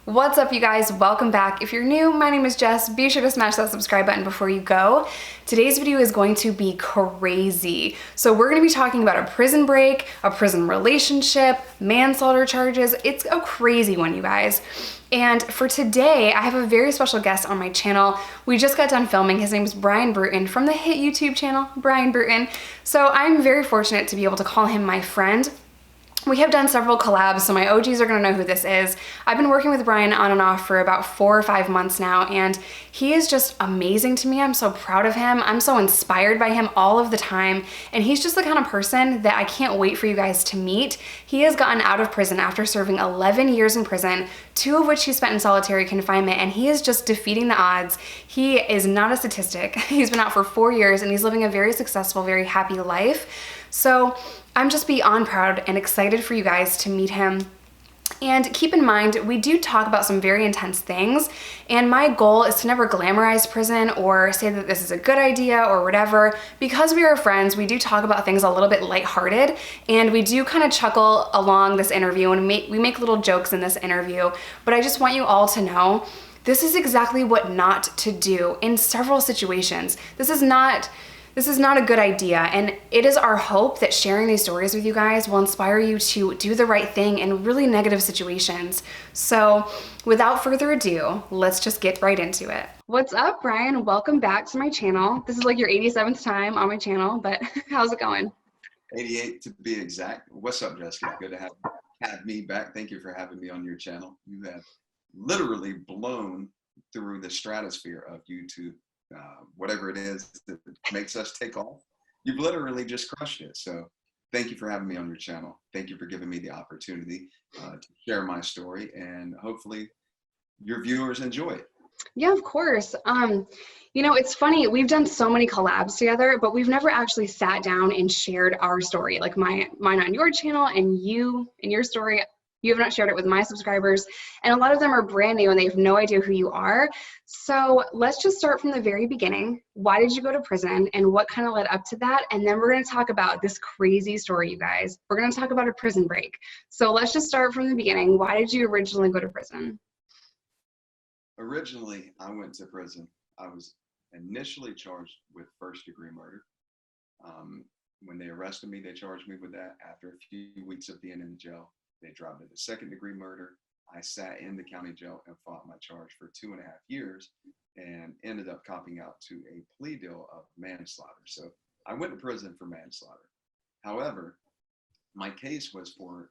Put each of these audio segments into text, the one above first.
What's up, you guys? Welcome back. If you're new, my name is Jess. Be sure to smash that subscribe button before you go. Today's video is going to be crazy. So we're going to be talking about a prison break, a prison relationship, manslaughter charges. It's a crazy one, you guys. And for today, I have a very special guest on my channel. We just got done filming. His name is Brian Bruton from the hit YouTube channel, Brian Bruton. So I'm very fortunate to be able to call him my friend. We have done several collabs, so my OGs are gonna know who this is. I've been working with Brian on and off for about 4 or 5 months now, and he is just amazing to me. I'm so proud of him. I'm so inspired by him all of the time, and he's just the kind of person that I can't wait for you guys to meet. He has gotten out of prison after serving 11 years in prison, 2 of which he spent in solitary confinement, and he is just defeating the odds. He is not a statistic. He's been out for 4 years, and he's living a very successful, very happy life. So I'm just beyond proud and excited for you guys to meet him. And keep in mind, we do talk about some very intense things, and my goal is to never glamorize prison or say that this is a good idea or whatever. Because we are friends, we do talk about things a little bit lighthearted, and we do kind of chuckle along this interview, and we make little jokes in this interview. But I just want you all to know, this is exactly what not to do in several situations. This is not a good idea, and it is our hope that sharing these stories with you guys will inspire you to do the right thing in really negative situations. So without further ado, let's just get right into it. What's up, Brian? Welcome back to my channel. This is like your 87th time on my channel, but how's it going? 88 to be exact. What's up, Jessica? Good to have me back. Thank you for having me on your channel. You have literally blown through the stratosphere of YouTube. Whatever it is that makes us take off, you've literally just crushed it. So thank you for having me on your channel. Thank you for giving me the opportunity to share my story, and hopefully your viewers enjoy it. Yeah, of course. You know, it's funny, we've done so many collabs together, but we've never actually sat down and shared our story, like mine on your channel, and you and your story. You have not shared it with my subscribers, and a lot of them are brand new and they have no idea who you are. So let's just start from the very beginning. Why did you go to prison, and what kind of led up to that? And then we're going to talk about this crazy story, you guys. We're going to talk about a prison break. So let's just start from the beginning. Why did you originally go to prison? Originally, I went to prison. I was initially charged with first-degree murder. When they arrested me, they charged me with that. After a few weeks of being in the jail, they dropped it to second-degree murder. I sat in the county jail and fought my charge for 2.5 years and ended up copping out to a plea deal of manslaughter. So I went to prison for manslaughter. However, my case was for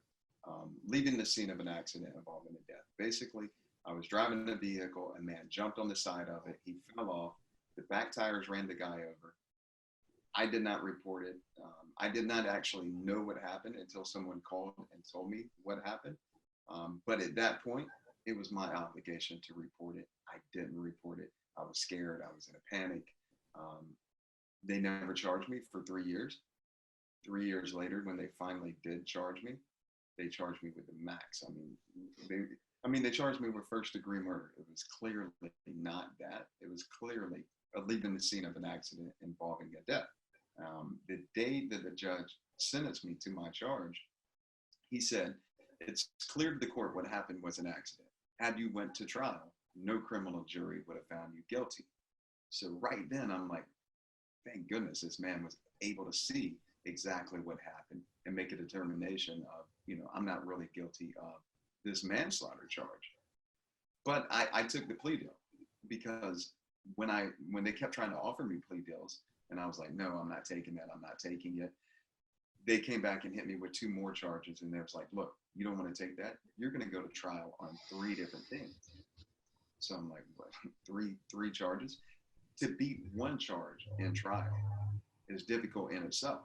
leaving the scene of an accident involving a death. Basically, I was driving the vehicle, a man jumped on the side of it, he fell off, the back tires ran the guy over. I did not report it. I did not actually know what happened until someone called and told me what happened. But at that point, it was my obligation to report it. I didn't report it. I was scared. I was in a panic. They never charged me for 3 years. 3 years later, when they finally did charge me, they charged me with the max. They charged me with first-degree murder. It was clearly not that. It was clearly leaving the scene of an accident involving a death. The day that the judge sentenced me to my charge, he said, "It's clear to the court what happened was an accident. Had you went to trial, no criminal jury would have found you guilty." So right then I'm like, thank goodness this man was able to see exactly what happened and make a determination of, I'm not really guilty of this manslaughter charge. But I took the plea deal because when they kept trying to offer me plea deals, and I was like, no, I'm not taking that. I'm not taking it. They came back and hit me with 2 more charges. And they was like, look, you don't want to take that. You're going to go to trial on 3 different things. So I'm like, what? Three charges? To beat 1 charge in trial is difficult in itself.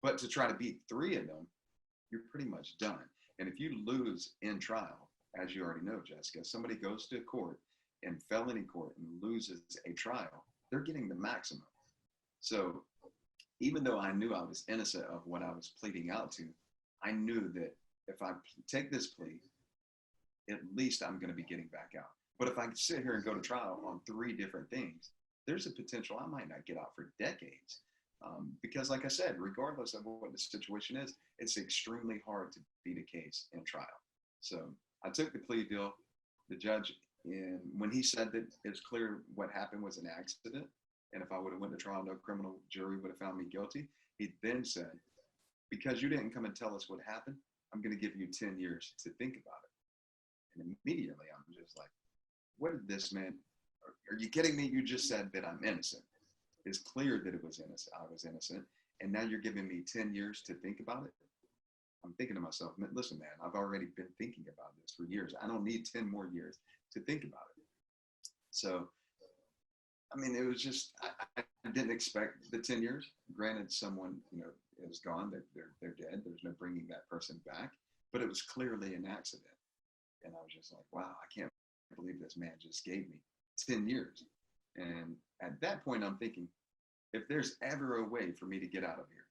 But to try to beat 3 of them, you're pretty much done. And if you lose in trial, as you already know, Jessica, somebody goes to court in felony court and loses a trial, they're getting the maximum. So even though I knew I was innocent of what I was pleading out to, I knew that if I take this plea, at least I'm going to be getting back out. But if I sit here and go to trial on 3 different things, there's a potential I might not get out for decades. Because like I said, regardless of what the situation is, it's extremely hard to beat a case in trial. So I took the plea deal. The judge, when he said that it's clear what happened was an accident, and if I would have went to trial, no criminal jury would have found me guilty. He then said, because you didn't come and tell us what happened, I'm going to give you 10 years to think about it. And immediately I'm just like, what did this man, are you kidding me? You just said that I'm innocent. It's clear that it was innocent. I was innocent. And now you're giving me 10 years to think about it. I'm thinking to myself, listen, man, I've already been thinking about this for years. I don't need 10 more years to think about it. So, I mean, it was just, I didn't expect the 10 years. Granted, someone, is gone, that they're dead. There's no bringing that person back, but it was clearly an accident. And I was just like, wow, I can't believe this man just gave me 10 years. And at that point, I'm thinking, if there's ever a way for me to get out of here,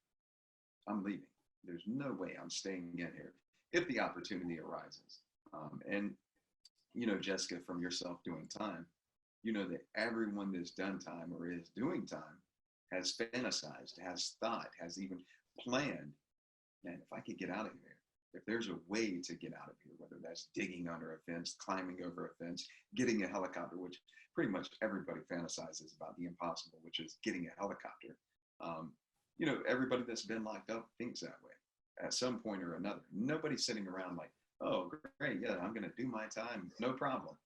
I'm leaving. There's no way I'm staying in here if the opportunity arises. And, Jessica, from yourself doing time, that everyone that's done time or is doing time has fantasized, has thought, has even planned, man, if I could get out of here, if there's a way to get out of here, whether that's digging under a fence, climbing over a fence, getting a helicopter, which pretty much everybody fantasizes about the impossible, which is getting a helicopter. Everybody that's been locked up thinks that way at some point or another. Nobody's sitting around like, oh, great, yeah, I'm going to do my time, no problem.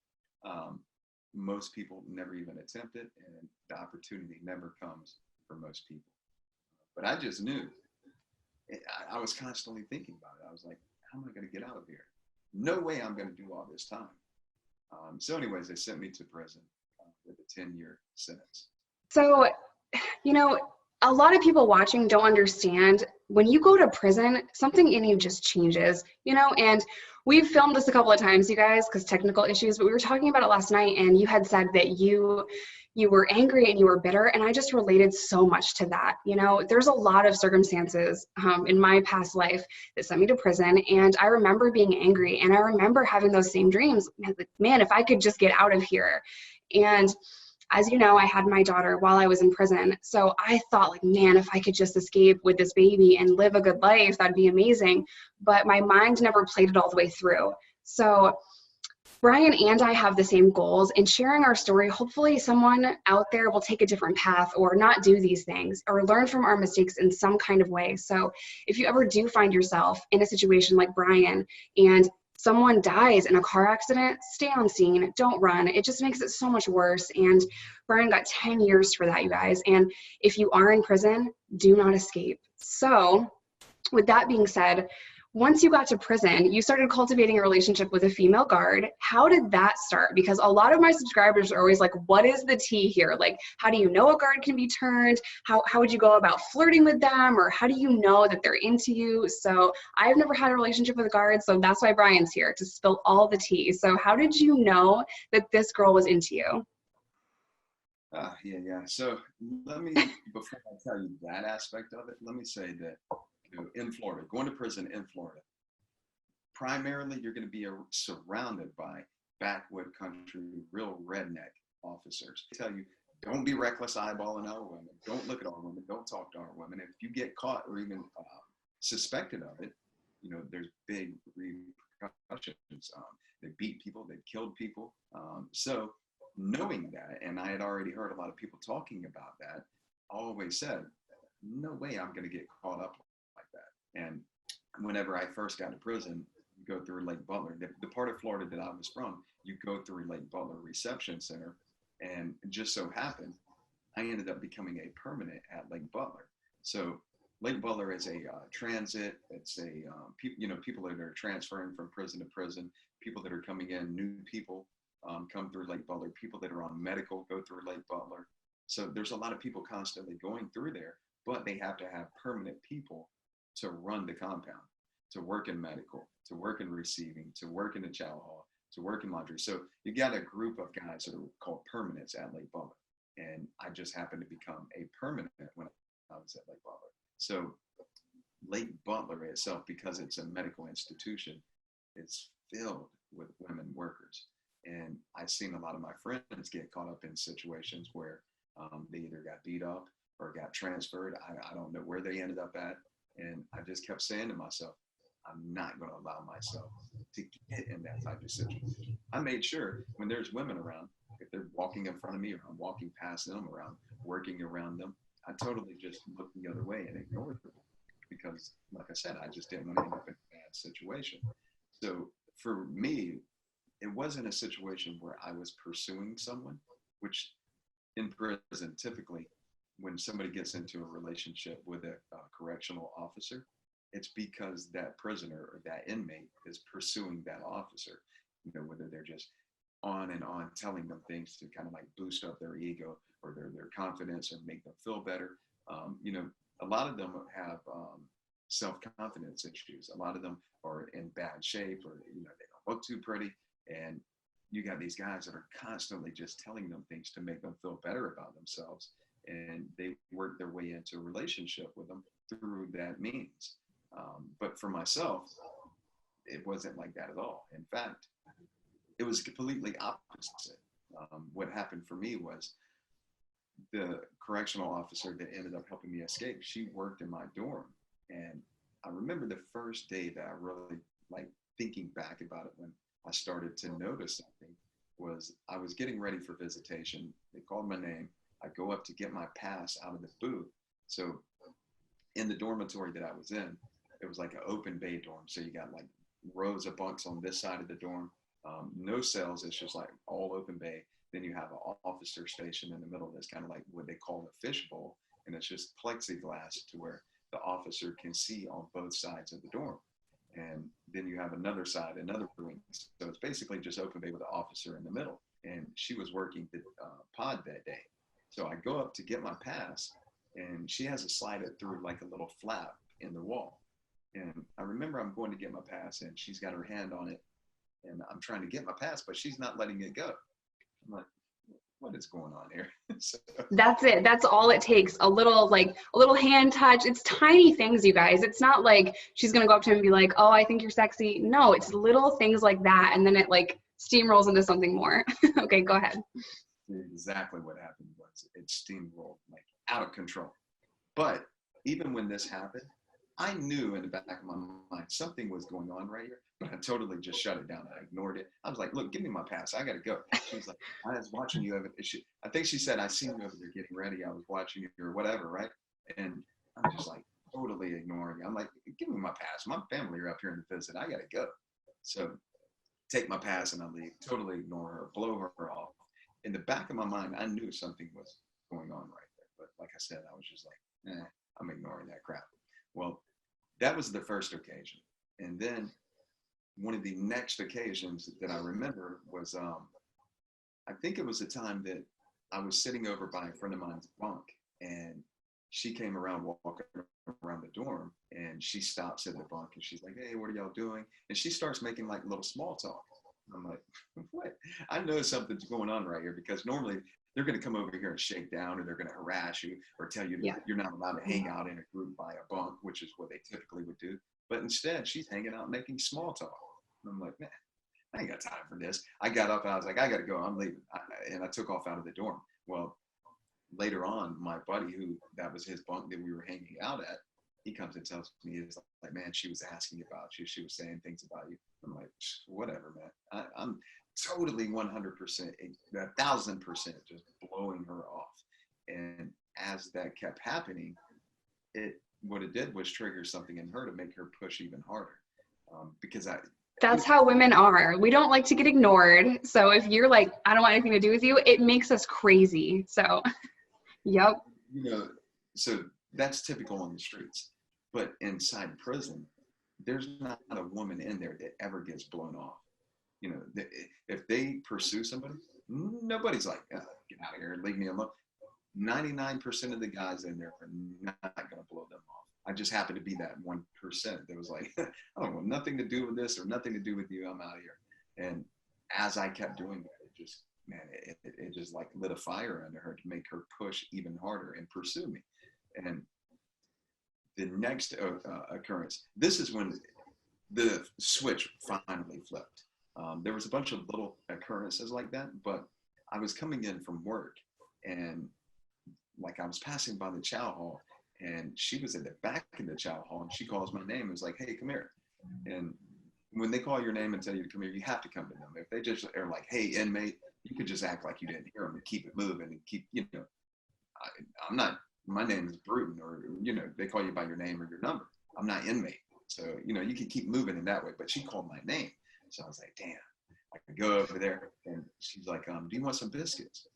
Most people never even attempt it, and the opportunity never comes for most people. But I just knew, I was constantly thinking about it. I was like, how am I going to get out of here? No way I'm going to do all this time. So anyways, they sent me to prison with a 10-year sentence. So, a lot of people watching don't understand, when you go to prison, something in you just changes, and we've filmed this a couple of times, you guys, because technical issues, but we were talking about it last night, and you had said that you were angry and you were bitter, and I just related so much to that. There's a lot of circumstances in my past life that sent me to prison, and I remember being angry, and I remember having those same dreams. Man, if I could just get out of here. And as you know, I had my daughter while I was in prison. So I thought, like, man, if I could just escape with this baby and live a good life, that'd be amazing. But my mind never played it all the way through. So Brian and I have the same goals, and sharing our story, hopefully someone out there will take a different path or not do these things or learn from our mistakes in some kind of way. So if you ever do find yourself in a situation like Brian and someone dies in a car accident, stay on scene, don't run. It just makes it so much worse. And Brian got 10 years for that, you guys. And if you are in prison, do not escape. So with that being said, once you got to prison, you started cultivating a relationship with a female guard. How did that start? Because a lot of my subscribers are always like, what is the tea here? Like, how do you know a guard can be turned? How would you go about flirting with them? Or how do you know that they're into you? So I've never had a relationship with a guard, so that's why Brian's here, to spill all the tea. So how did you know that this girl was into you? Yeah. So before I tell you that aspect of it, let me say that in Florida, going to prison in Florida, primarily you're going to be surrounded by backwood country, real redneck officers. They tell you, don't be reckless eyeballing our women. Don't look at our women. Don't talk to our women. If you get caught or even suspected of it, there's big repercussions. They beat people. They killed people. So knowing that, and I had already heard a lot of people talking about that, I always said, no way I'm going to get caught up like that. And whenever I first got to prison, you go through Lake Butler. The part of Florida that I was from, you go through Lake Butler Reception Center. And it just so happened, I ended up becoming a permanent at Lake Butler. So Lake Butler is a transit. It's a people that are transferring from prison to prison, people that are coming in, new people come through Lake Butler, people that are on medical go through Lake Butler. So there's a lot of people constantly going through there, but they have to have permanent people to run the compound, to work in medical, to work in receiving, to work in the chow hall, to work in laundry. So you got a group of guys that are called permanents at Lake Butler. And I just happened to become a permanent when I was at Lake Butler. So Lake Butler itself, because it's a medical institution, it's filled with women workers. And I've seen a lot of my friends get caught up in situations where they either got beat up or got transferred. I don't know where they ended up at. And I just kept saying to myself, I'm not going to allow myself to get in that type of situation. I made sure when there's women around, if they're walking in front of me or I'm walking past them around, working around them, I totally just looked the other way and ignored them because, like I said, I just didn't want to end up in a bad situation. So for me, it wasn't a situation where I was pursuing someone, which in prison, typically, when somebody gets into a relationship with a correctional officer, it's because that prisoner or that inmate is pursuing that officer. You know, whether they're just on and on telling them things to kind of like boost up their ego or their confidence or make them feel better. You know, a lot of them have self-confidence issues. A lot of them are in bad shape, or you know, they don't look too pretty, and you got these guys that are constantly just telling them things to make them feel better about themselves, and they work their way into a relationship with them through that means. But for myself, it wasn't like that at all. In fact, it was completely opposite. What happened for me was the correctional officer that ended up helping me escape, she worked in my dorm. And I remember the first day that I really, like, thinking back about it, when I started to notice something, was I was getting ready for visitation. They called my name. I go up to get my pass out of the booth. So in the dormitory that I was in, it was like an open bay dorm. So you got like rows of bunks on this side of the dorm, no cells. It's just like all open bay. Then you have an officer station in the middle that's kind of like what they call a fishbowl. And it's just plexiglass to where the officer can see on both sides of the dorm. And then you have another side, another wing. So it's basically just open bay with the officer in the middle. And she was working the pod that day. So I go up to get my pass, and she has to slide it through like a little flap in the wall. And I remember I'm going to get my pass, and she's got her hand on it, and I'm trying to get my pass, but she's not letting it go. I'm like, what is going on here? So, That's it. That's all it takes. A little, like a little hand touch. It's tiny things, you guys. It's not like she's going to go up to him and be like, oh, I think you're sexy. No, it's little things like that. And then it like steamrolls into something more. Okay, go ahead. exactly what happened was it steamrolled like out of control. But even when this happened, I knew in the back of my mind something was going on right here, but I totally just shut it down. I ignored it. I was like, look, give me my pass. I got to go. She was like, I was watching you over. I think she said, I seen you over there getting ready. I was watching you or whatever, right? And I'm just like totally ignoring it. I'm like, give me my pass. My family are up here in the visit. I got to go. So take my pass and I leave. Totally ignore her, blow her off. In the back of my mind, I knew something was going on right there. But like I said, I was just like, I'm ignoring that crap. Well, that was the first occasion. And then one of the next occasions that I remember was, I think it was the time that I was sitting over by a friend of mine's bunk, and she came around walking around the dorm, and she stops at the bunk and she's like, hey, what are y'all doing? And she starts making like little small talk. I'm like, what? I know something's going on right here, because normally they're going to come over here and shake down, or they're going to harass you or tell you Yeah. you're not allowed to hang out in a group by a bunk, which is what they typically would do. But instead, she's hanging out making small talk. And I'm like, man, I ain't got time for this. I got up. I was like, I got to go. I'm leaving. And I took off out of the dorm. Well, later on, my buddy, who that was his bunk that we were hanging out at, he comes and tells me, he's like, man, she was asking about you. She was saying things about you. I'm like, whatever, man. I'm totally 100%, 1,000% just blowing her off. And as that kept happening, what it did was trigger something in her to make her push even harder. Because That's how women are. We don't like to get ignored. So if you're like, I don't want anything to do with you, it makes us crazy. So, yep. you know, so that's typical on the streets. But inside prison, there's not a woman in there that ever gets blown off. You know, if they pursue somebody, nobody's like, get out of here, leave me alone. 99% of the guys in there are not going to blow them off. I just happen to be that 1% that was like, I don't want nothing to do with this or nothing to do with you. I'm out of here. And as I kept doing that, it just, man, it just like lit a fire under her to make her push even harder and pursue me. And the next occurrence, this is when the switch finally flipped. There was a bunch of little occurrences like that, but I was coming in from work, and like I was passing by the chow hall, and she was at the back of the chow hall, and she calls my name and was like, hey, come here. And when they call your name and tell you to come here, you have to come to them. If they just are like, hey, inmate, you could just act like you didn't hear them and keep it moving and keep, I'm not, my name is Bruton, or, they call you by your name or your number. I'm not inmate. So, you can keep moving in that way, but she called my name. So I was like, damn, I could go over there. And she's like, do you want some biscuits?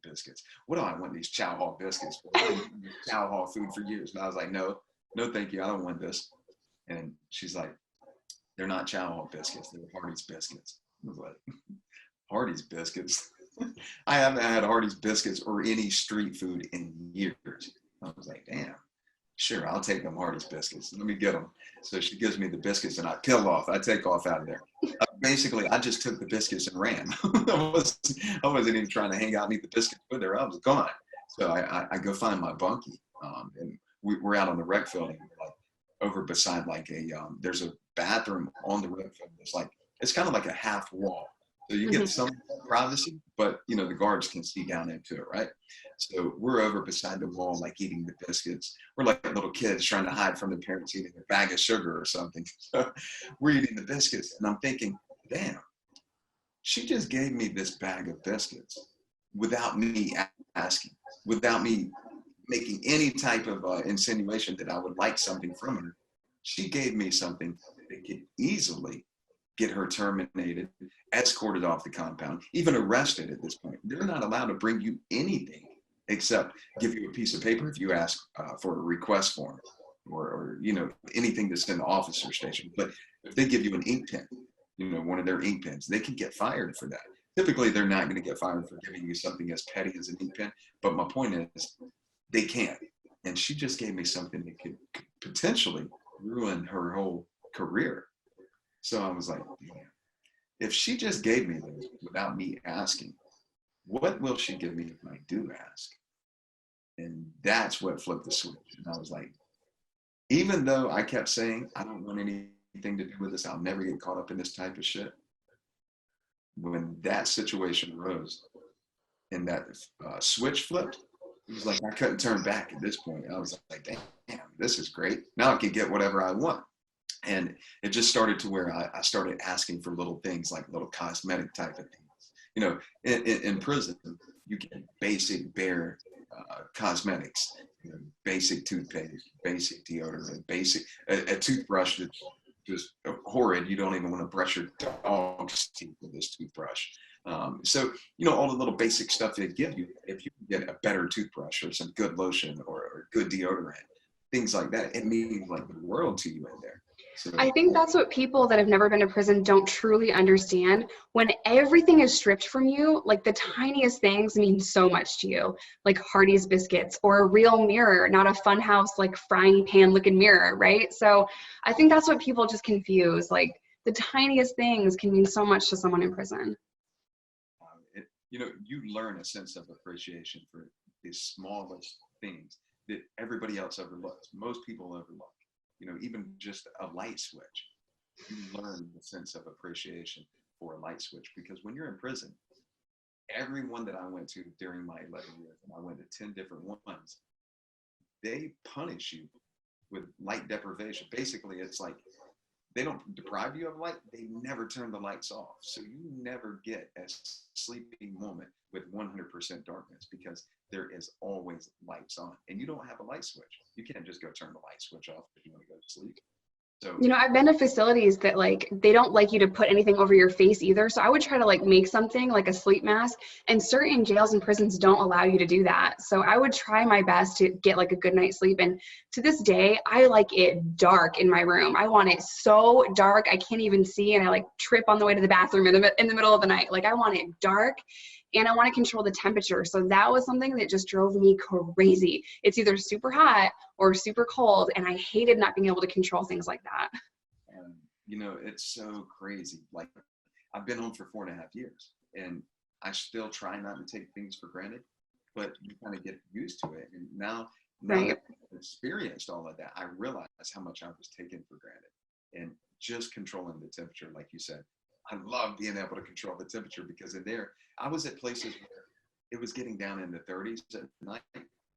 Biscuits. What do I want, these Chow Hall biscuits? I've been eating Chow Hall food for years. And I was like, no, thank you. I don't want this. And she's like, they're not Chow Hall biscuits. They're Hardee's biscuits. I was like, Hardee's biscuits? I haven't had Hardee's biscuits or any street food in years. I was like, damn, sure, I'll take them Hardee's biscuits. Let me get them. So she gives me the biscuits and I peel off. I take off out of there. Basically, I just took the biscuits and ran. I wasn't even trying to hang out and eat the biscuits with her. I was gone. So I go find my bunkie. And we're out on the rec field, and like over beside like there's a bathroom on the rec field. It's kind of like a half wall. So you get some privacy, but the guards can see down into it, right? So we're over beside the wall, like eating the biscuits. We're like little kids trying to hide from the parents eating a bag of sugar or something. So we're eating the biscuits, and I'm thinking, damn, she just gave me this bag of biscuits without me asking, without me making any type of insinuation that I would like something from her. She gave me something that could easily get her terminated, escorted off the compound, even arrested at this point. They're not allowed to bring you anything except give you a piece of paper if you ask for a request form or anything that's in the officer station. But if they give you an ink pen, one of their ink pens, they can get fired for that. Typically, they're not going to get fired for giving you something as petty as an ink pen. But my point is, they can't. And she just gave me something that could potentially ruin her whole career. So I was like, damn, if she just gave me this without me asking, what will she give me if I do ask? And that's what flipped the switch. And I was like, even though I kept saying, I don't want anything to do with this, I'll never get caught up in this type of shit. When that situation arose and that switch flipped, it was like I couldn't turn back at this point. I was like, damn, this is great. Now I can get whatever I want. And it just started to where I started asking for little things, like little cosmetic type of things. In prison, you get basic bare cosmetics, basic toothpaste, basic deodorant, a toothbrush that's just horrid. You don't even want to brush your dog's teeth with this toothbrush. So, all the little basic stuff they give you, if you can get a better toothbrush or some good lotion or good deodorant, things like that, it means like the world to you in there. So, I think that's what people that have never been to prison don't truly understand. When everything is stripped from you, like the tiniest things mean so much to you, like Hardee's biscuits or a real mirror, not a funhouse like frying pan looking mirror, right? So I think that's what people just confuse. Like the tiniest things can mean so much to someone in prison. You learn a sense of appreciation for the smallest things that everybody else overlooks. Most people overlook. Even just a light switch, you learn the sense of appreciation for a light switch, because when you're in prison, everyone that I went to during my 11 years, and I went to 10 different ones, they punish you with light deprivation. Basically, it's like they don't deprive you of light, they never turn the lights off. So you never get a sleeping moment with 100% darkness, because there is always lights on, and you don't have a light switch. You can't just go turn the light switch off if you want to go to sleep. So, I've been to facilities that like they don't like you to put anything over your face either. So I would try to like make something like a sleep mask, and certain jails and prisons don't allow you to do that. So I would try my best to get like a good night's sleep. And to this day, I like it dark in my room. I want it so dark I can't even see, and I like trip on the way to the bathroom in the middle of the night. Like I want it dark, and I want to control the temperature. So that was something that just drove me crazy. It's either super hot or super cold, and I hated not being able to control things like that. It's so crazy. Like, I've been home for 4.5 years, and I still try not to take things for granted, but you kind of get used to it. And now Right. that I've experienced all of that, I realize how much I was taking for granted. And just controlling the temperature, like you said, I love being able to control the temperature, because in there, I was at places where it was getting down in the 30s at night,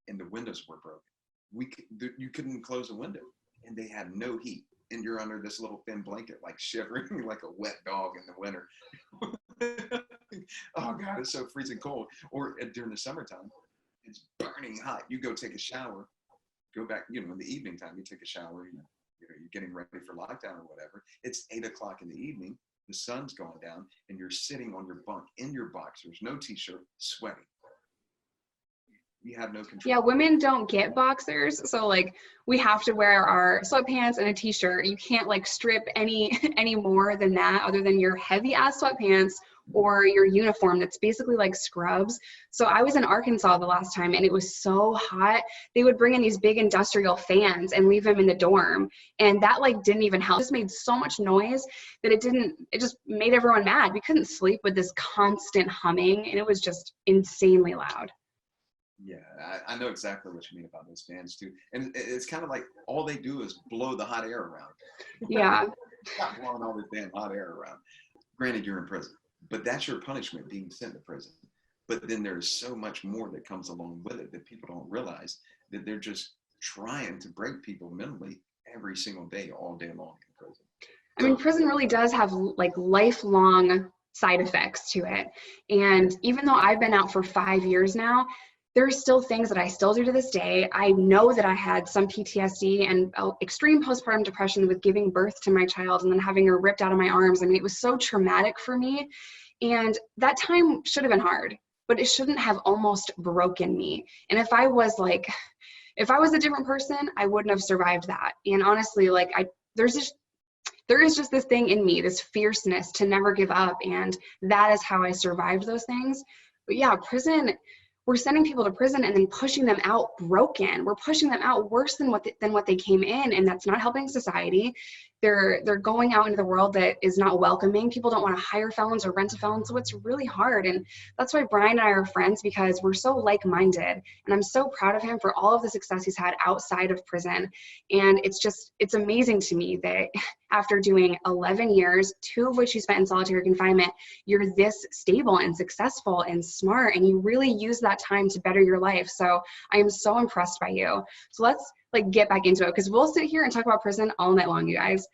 and the windows were broken. You couldn't close a window, and they had no heat. and you're under this little thin blanket, like shivering like a wet dog in the winter. Oh God, it's so freezing cold. Or during the summertime, it's burning hot. You go take a shower, go back, in the evening time, you take a shower, you're getting ready for lockdown or whatever. It's 8 o'clock in the evening. The sun's going down and you're sitting on your bunk in your boxers, no t-shirt, sweating. You have no control. Yeah, women don't get boxers, so like we have to wear our sweatpants and a t-shirt. You can't like strip any more than that, other than your heavy ass sweatpants or your uniform that's basically like scrubs. So I was in Arkansas the last time and it was so hot. They would bring in these big industrial fans and leave them in the dorm, and that like didn't even help. It just made so much noise that it just made everyone mad. We couldn't sleep with this constant humming, and it was just insanely loud. Yeah, I know exactly what you mean about those fans too. And it's kind of like all they do is blow the hot air around. Yeah. Not blowing all this damn hot air around. Granted, you're in prison, but that's your punishment, being sent to prison. But then there's so much more that comes along with it that people don't realize, that they're just trying to break people mentally every single day, all day long in prison. I mean, prison really does have like lifelong side effects to it. And even though I've been out for 5 years now, there are still things that I still do to this day. I know that I had some PTSD and extreme postpartum depression with giving birth to my child and then having her ripped out of my arms. I mean, it was so traumatic for me. And that time should have been hard, but it shouldn't have almost broken me. And if I was a different person, I wouldn't have survived that. And honestly, like there is just this thing in me, this fierceness to never give up. And that is how I survived those things. But yeah, prison, we're sending people to prison and then pushing them out broken. We're pushing them out worse than what they came in, and that's not helping society. They're going out into the world that is not welcoming. People don't want to hire felons or rent a felon, so it's really hard. And that's why Brian and I are friends, because we're so like-minded. And I'm so proud of him for all of the success he's had outside of prison. And it's amazing to me that after doing 11 years, 2 of which you spent in solitary confinement, you're this stable and successful and smart, and you really use that time to better your life. So I am so impressed by you. So let's like get back into it, because we'll sit here and talk about prison all night long, you guys.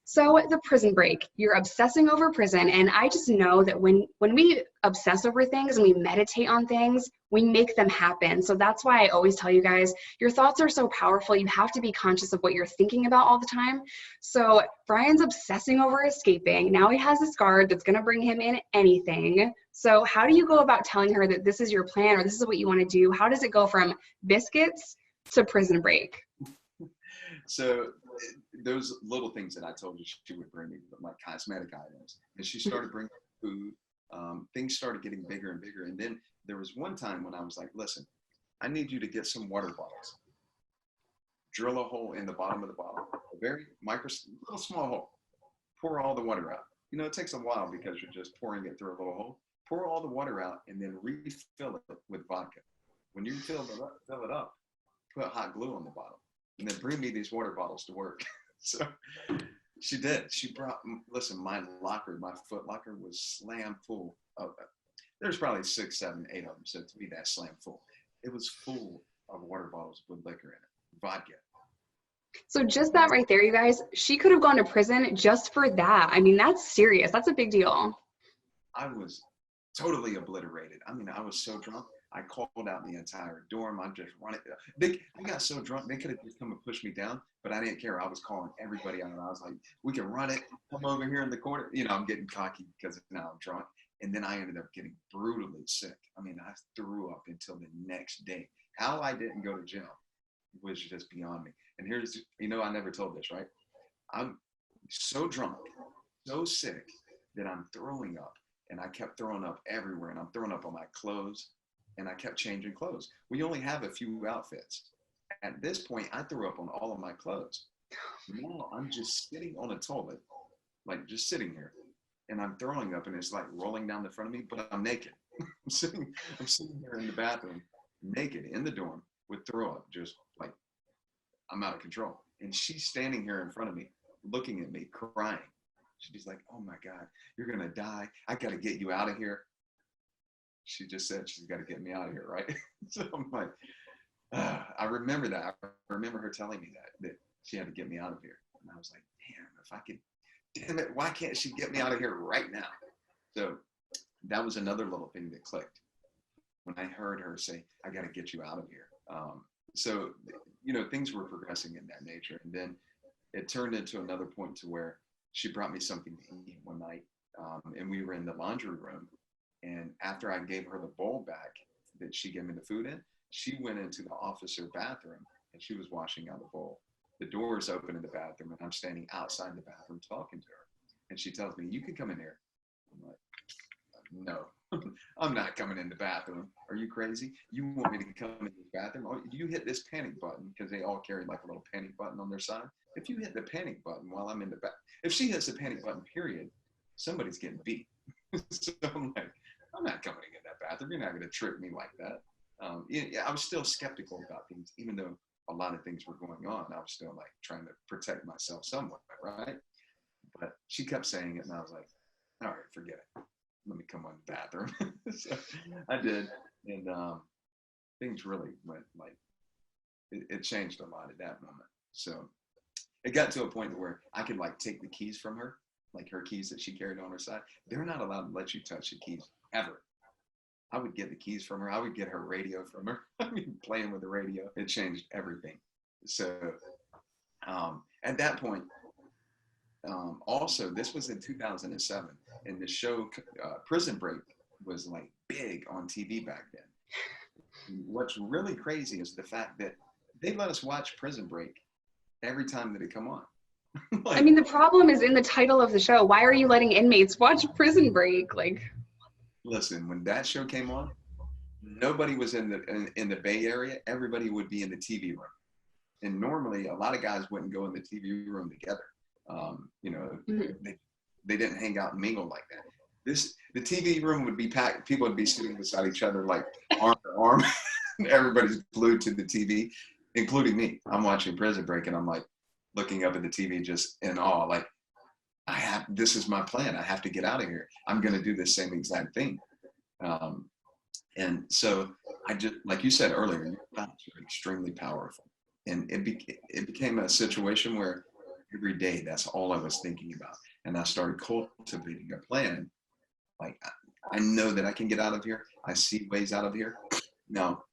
So the prison break, you're obsessing over prison. And I just know that when we obsess over things and we meditate on things, we make them happen. So that's why I always tell you guys, your thoughts are so powerful. You have to be conscious of what you're thinking about all the time. So Brian's obsessing over escaping. Now he has this guard that's going to bring him in anything. So how do you go about telling her that this is your plan or this is what you want to do? How does it go from biscuits to prison break? So those little things that I told you she would bring me, like cosmetic items, and she started bringing food. Things started getting bigger and bigger. And then there was one time when I was like, listen, I need you to get some water bottles, drill a hole in the bottom of the bottle, a very little small hole, pour all the water out. It takes a while because you're just pouring it through a little hole. Pour all the water out and then refill it with vodka. When you fill it up, put hot glue on the bottom, and then bring me these water bottles to work. So she did. She brought, listen, my foot locker was slam full of, there's probably 6, 7, 8 of them. So to be that slam full, it was full of water bottles with liquor in it, vodka. So just that right there, you guys, she could have gone to prison just for that. I mean, that's serious. That's a big deal. I was totally obliterated. I mean, I was so drunk. I called out the entire dorm. I'm just running. I got so drunk, they could have just come and pushed me down, but I didn't care. I was calling everybody out. I was like, we can run it. Come over here in the corner. I'm getting cocky because now I'm drunk. And then I ended up getting brutally sick. I mean, I threw up until the next day. How I didn't go to jail was just beyond me. And here's, I never told this, right? I'm so drunk, so sick that I'm throwing up. And I kept throwing up everywhere. And I'm throwing up on my clothes. And I kept changing clothes. We only have a few outfits. At this point, I threw up on all of my clothes. Now I'm just sitting on a toilet, like just sitting here, and I'm throwing up, and it's like rolling down the front of me, but I'm naked. I'm sitting here in the bathroom, naked in the dorm with throw up, just like I'm out of control. And she's standing here in front of me, looking at me, crying. She's like, "Oh my God, you're gonna die. I gotta get you out of here." She just said she's got to get me out of here, right? So I'm like, I remember that. I remember her telling me that she had to get me out of here. And I was like, damn, it, why can't she get me out of here right now? So that was another little thing that clicked when I heard her say, I got to get you out of here. So, things were progressing in that nature. And then it turned into another point to where she brought me something to eat one night. And we were in the laundry room. And after I gave her the bowl back that she gave me the food in, she went into the officer bathroom and she was washing out the bowl. The door is open in the bathroom and I'm standing outside the bathroom talking to her. And she tells me, you can come in here. I'm like, no, I'm not coming in the bathroom. Are you crazy? You want me to come in the bathroom? Oh, you hit this panic button, because they all carry like a little panic button on their side. If you hit the panic button while I'm in the bath, if she hits the panic button, period, somebody's getting beat. So I'm like, I'm not coming in that bathroom. You're not going to trick me like that. I was still skeptical about things, even though a lot of things were going on. I was still like trying to protect myself somewhat, right? But she kept saying it, and I was like, all right, forget it. Let me come on the bathroom. So I did, and things really went like it changed a lot at that moment. So it got to a point where I could like take the keys from her, like her keys that she carried on her side. They're not allowed to let you touch the keys ever. I would get the keys from her. I would get her radio from her. I mean, playing with the radio, it changed everything. So at that point, also, this was in 2007, and the show Prison Break was like big on TV back then. What's really crazy is the fact that they let us watch Prison Break every time that it come on. I mean, the problem is in the title of the show. Why are you letting inmates watch Prison Break? Like, listen, when that show came on, nobody was in the Bay Area. Everybody would be in the TV room, and normally a lot of guys wouldn't go in the TV room together. They didn't hang out and mingle like that. The TV room would be packed. People would be sitting beside each other, like arm to arm. Everybody's glued to the TV, including me. I'm watching Prison Break, and I'm like looking up at the TV just in awe. Like, this is my plan. I have to get out of here. I'm going to do the same exact thing. And so I just, like you said earlier, your thoughts are extremely powerful. And it became a situation where every day, that's all I was thinking about. And I started cultivating a plan. Like, I know that I can get out of here. I see ways out of here. Now,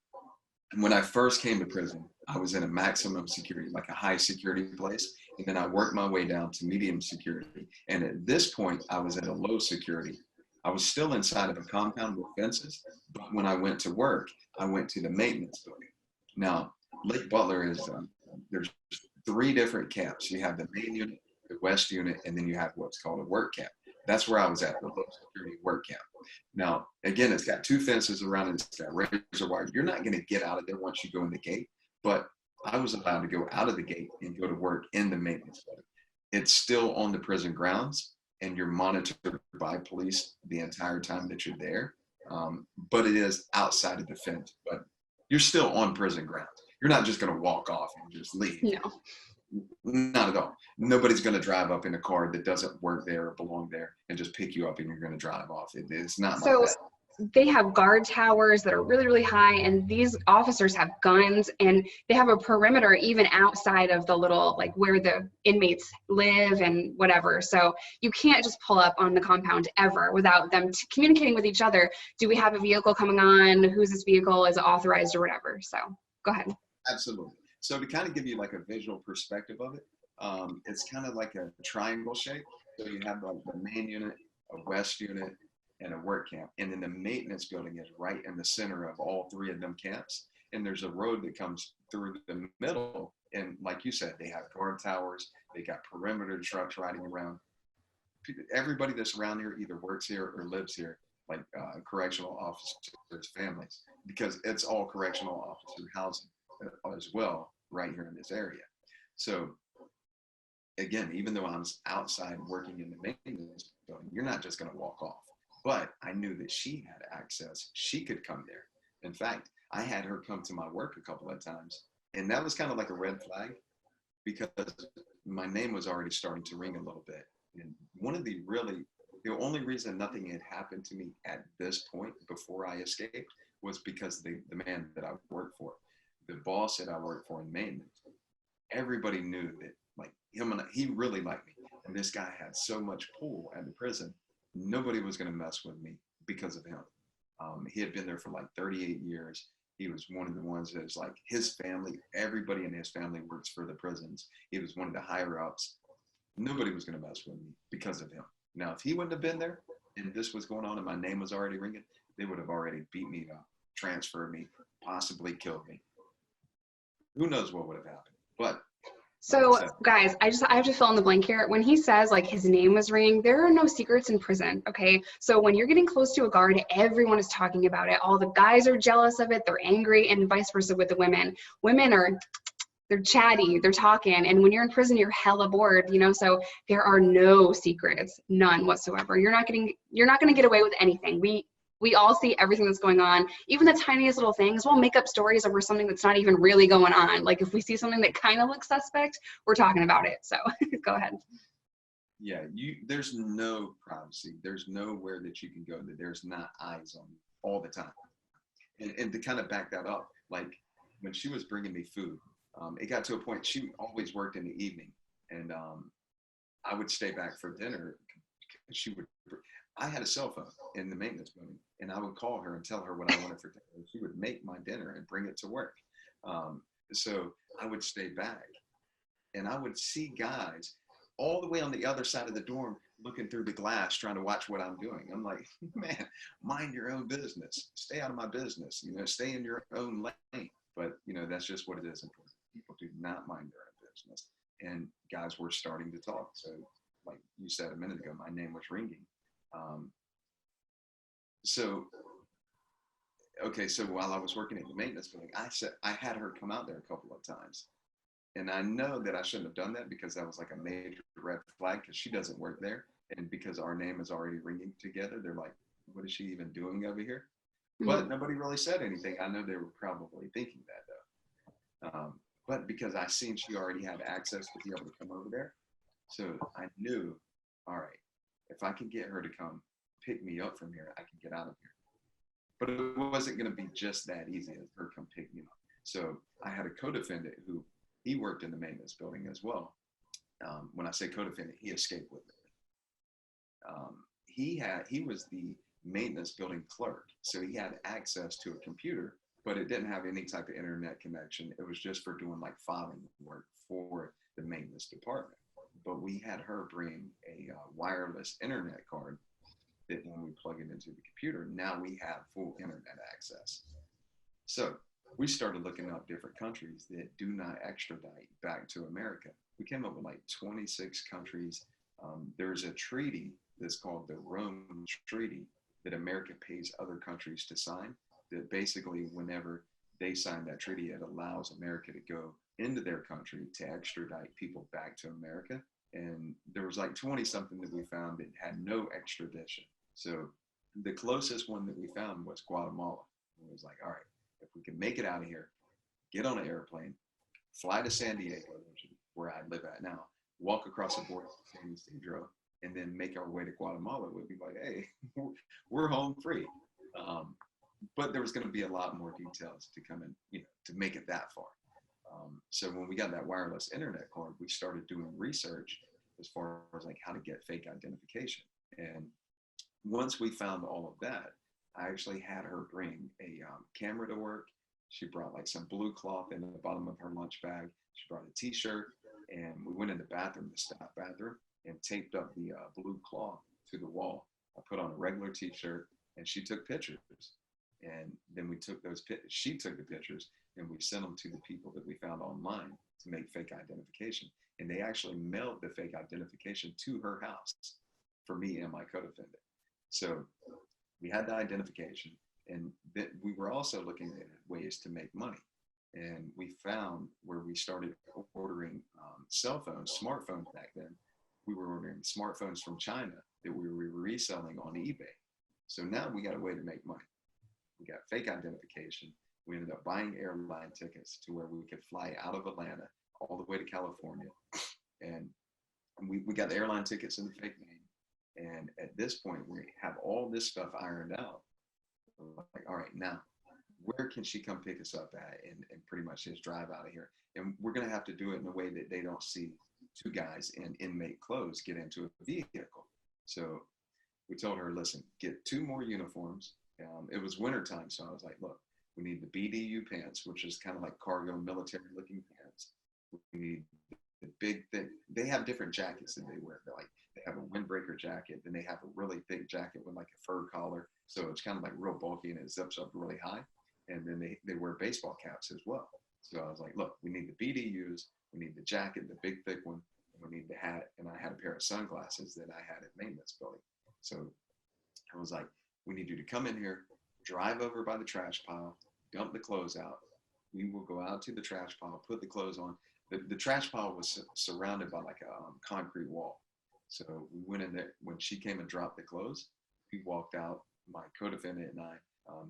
when I first came to prison, I was in a maximum security, like a high security place. And then I worked my way down to medium security. And at this point, I was at a low security. I was still inside of a compound with fences. But when I went to work, I went to the maintenance building. Now, Lake Butler is, there's 3 different camps. You have the main unit, the west unit, and then you have what's called a work camp. That's where I was at, the low security work camp. Now, again, it's got 2 fences around it. It's got razor wire. You're not going to get out of there once you go in the gate, but I was allowed to go out of the gate and go to work in the maintenance building. It's still on the prison grounds, and you're monitored by police the entire time that you're there. But it is outside of the fence, but you're still on prison grounds. You're not just going to walk off and just leave. no. Not at all. Nobody's going to drive up in a car that doesn't work there or belong there and just pick you up and you're going to drive off. It's not like that. They have guard towers that are really, really high, and these officers have guns, and they have a perimeter even outside of the little, like, where the inmates live and whatever. So you can't just pull up on the compound ever without them communicating with each other. Do we have a vehicle coming on? Who's this vehicle? Is it authorized or whatever? So go ahead. Absolutely. So to kind of give you like a visual perspective of it, it's kind of like a triangle shape. So you have like the main unit, a west unit, and a work camp. And then the maintenance building is right in the center of all 3 of them camps. And there's a road that comes through the middle. And like you said, they have guard towers. They got perimeter trucks riding around. Everybody that's around here either works here or lives here, like correctional officers' families, because it's all correctional officer housing as well right here in this area. So again, even though I was outside working in the maintenance building, you're not just going to walk off. But I knew that she had access. She could come there. In fact, I had her come to my work a couple of times. And that was kind of like a red flag because my name was already starting to ring a little bit. And the only reason nothing had happened to me at this point before I escaped was because the man that I worked for, the boss that I worked for in maintenance, everybody knew that like him and he really liked me. And this guy had so much pull at the prison, nobody was going to mess with me because of him. He had been there for like 38 years. He was one of the ones that was like his family, everybody in his family works for the prisons. He was one of the higher ups. Nobody was going to mess with me because of him. Now, if he wouldn't have been there and this was going on and my name was already ringing, they would have already beat me up, transferred me, possibly killed me. Who knows what would have happened? But like I So said, guys, I have to fill in the blank here. When he says like his name was ringing, there are no secrets in prison, okay? So when you're getting close to a guard, everyone is talking about it. All the guys are jealous of it, they're angry, and vice versa with the women. Women are, they're chatty, they're talking, and when you're in prison, you're hella bored, you know? So there are no secrets, none whatsoever. You're not gonna get away with anything. We all see everything that's going on, even the tiniest little things. We'll make up stories over something that's not even really going on. Like if we see something that kind of looks suspect, we're talking about it. So go ahead. yeah, there's no privacy. There's nowhere that you can go that there's not eyes on you all the time. And to kind of back that up, like when she was bringing me food, it got to a point she always worked in the evening, and I would stay back for dinner. She would. I had a cell phone in the maintenance building, and I would call her and tell her what I wanted for dinner. She would make my dinner and bring it to work. So I would stay back, and I would see guys all the way on the other side of the dorm looking through the glass trying to watch what I'm doing. I'm like, man, mind your own business. Stay out of my business. You know, stay in your own lane. But, you know, that's just what it is. People do not mind their own business. And guys were starting to talk. So like you said a minute ago, my name was ringing. Um, so, okay, so while I was working at the maintenance building, I had her come out there a couple of times. And I know that I shouldn't have done that because that was like a major red flag because she doesn't work there. And because our name is already ringing together, they're like, what is she even doing over here? But nobody really said anything. I know they were probably thinking that though. But because I seen she already had access to be able to come over there. So I knew, all right, if I can get her to come pick me up from here, I can get out of here. But it wasn't going to be just that easy as her come pick me up. So I had a co-defendant who he worked in the maintenance building as well. When I say co-defendant, he escaped with it. He was the maintenance building clerk, so he had access to a computer, but it didn't have any type of internet connection. It was just for doing like filing work for the maintenance department. But we had her bring a wireless internet card that when we plug it into the computer, now we have full internet access. So we started looking up different countries that do not extradite back to America. We came up with like 26 countries. There's a treaty that's called the Rome Treaty that America pays other countries to sign. That basically, whenever they sign that treaty, it allows America to go into their country to extradite people back to America. And there was like 20 something that we found that had no extradition. So the closest one that we found was Guatemala. It was like, all right, if we can make it out of here, get on an airplane, fly to San Diego, where I live at now, walk across the border to San Ysidro, and then make our way to Guatemala, we'd be like, hey, we're home free. But there was going to be a lot more details to come in, you know, to make it that far. So when we got that wireless internet card, we started doing research as far as like how to get fake identification. And once we found all of that, I actually had her bring a camera to work. She brought like some blue cloth in the bottom of her lunch bag. She brought a t-shirt, and we went in the bathroom, the staff bathroom, and taped up the blue cloth to the wall. I put on a regular t-shirt, and she took pictures. And then we took she took the pictures, and we sent them to the people that we found online to make fake identification. And they actually mailed the fake identification to her house for me and my co-defendant. So we had the identification, and we were also looking at ways to make money. And we found where we started ordering cell phones, smartphones back then. We were ordering smartphones from China that we were reselling on eBay. So now we got a way to make money. We got fake identification. We ended up buying airline tickets to where we could fly out of Atlanta all the way to California. And we got the airline tickets in the fake name. And at this point, we have all this stuff ironed out. We're like, all right, now where can she come pick us up at, and pretty much just drive out of here. And we're going to have to do it in a way that they don't see two guys in inmate clothes get into a vehicle. So we told her, listen, get 2 more uniforms. It was wintertime, so I was like, look, we need the BDU pants, which is kind of like cargo military looking pants. We need the big thing. They have different jackets that they wear. They have a windbreaker jacket, then they have a really thick jacket with like a fur collar. So it's kind of like real bulky and it zips up really high. And then they wear baseball caps as well. So I was like, look, we need the BDUs, we need the jacket, the big thick one, and we need the hat. And I had a pair of sunglasses that I had at maintenance building. So I was like, we need you to come in here, drive over by the trash pile, dump the clothes out. We will go out to the trash pile, put the clothes on. The trash pile was surrounded by like a concrete wall. So we went in there. When she came and dropped the clothes, we walked out, my co-defendant and I.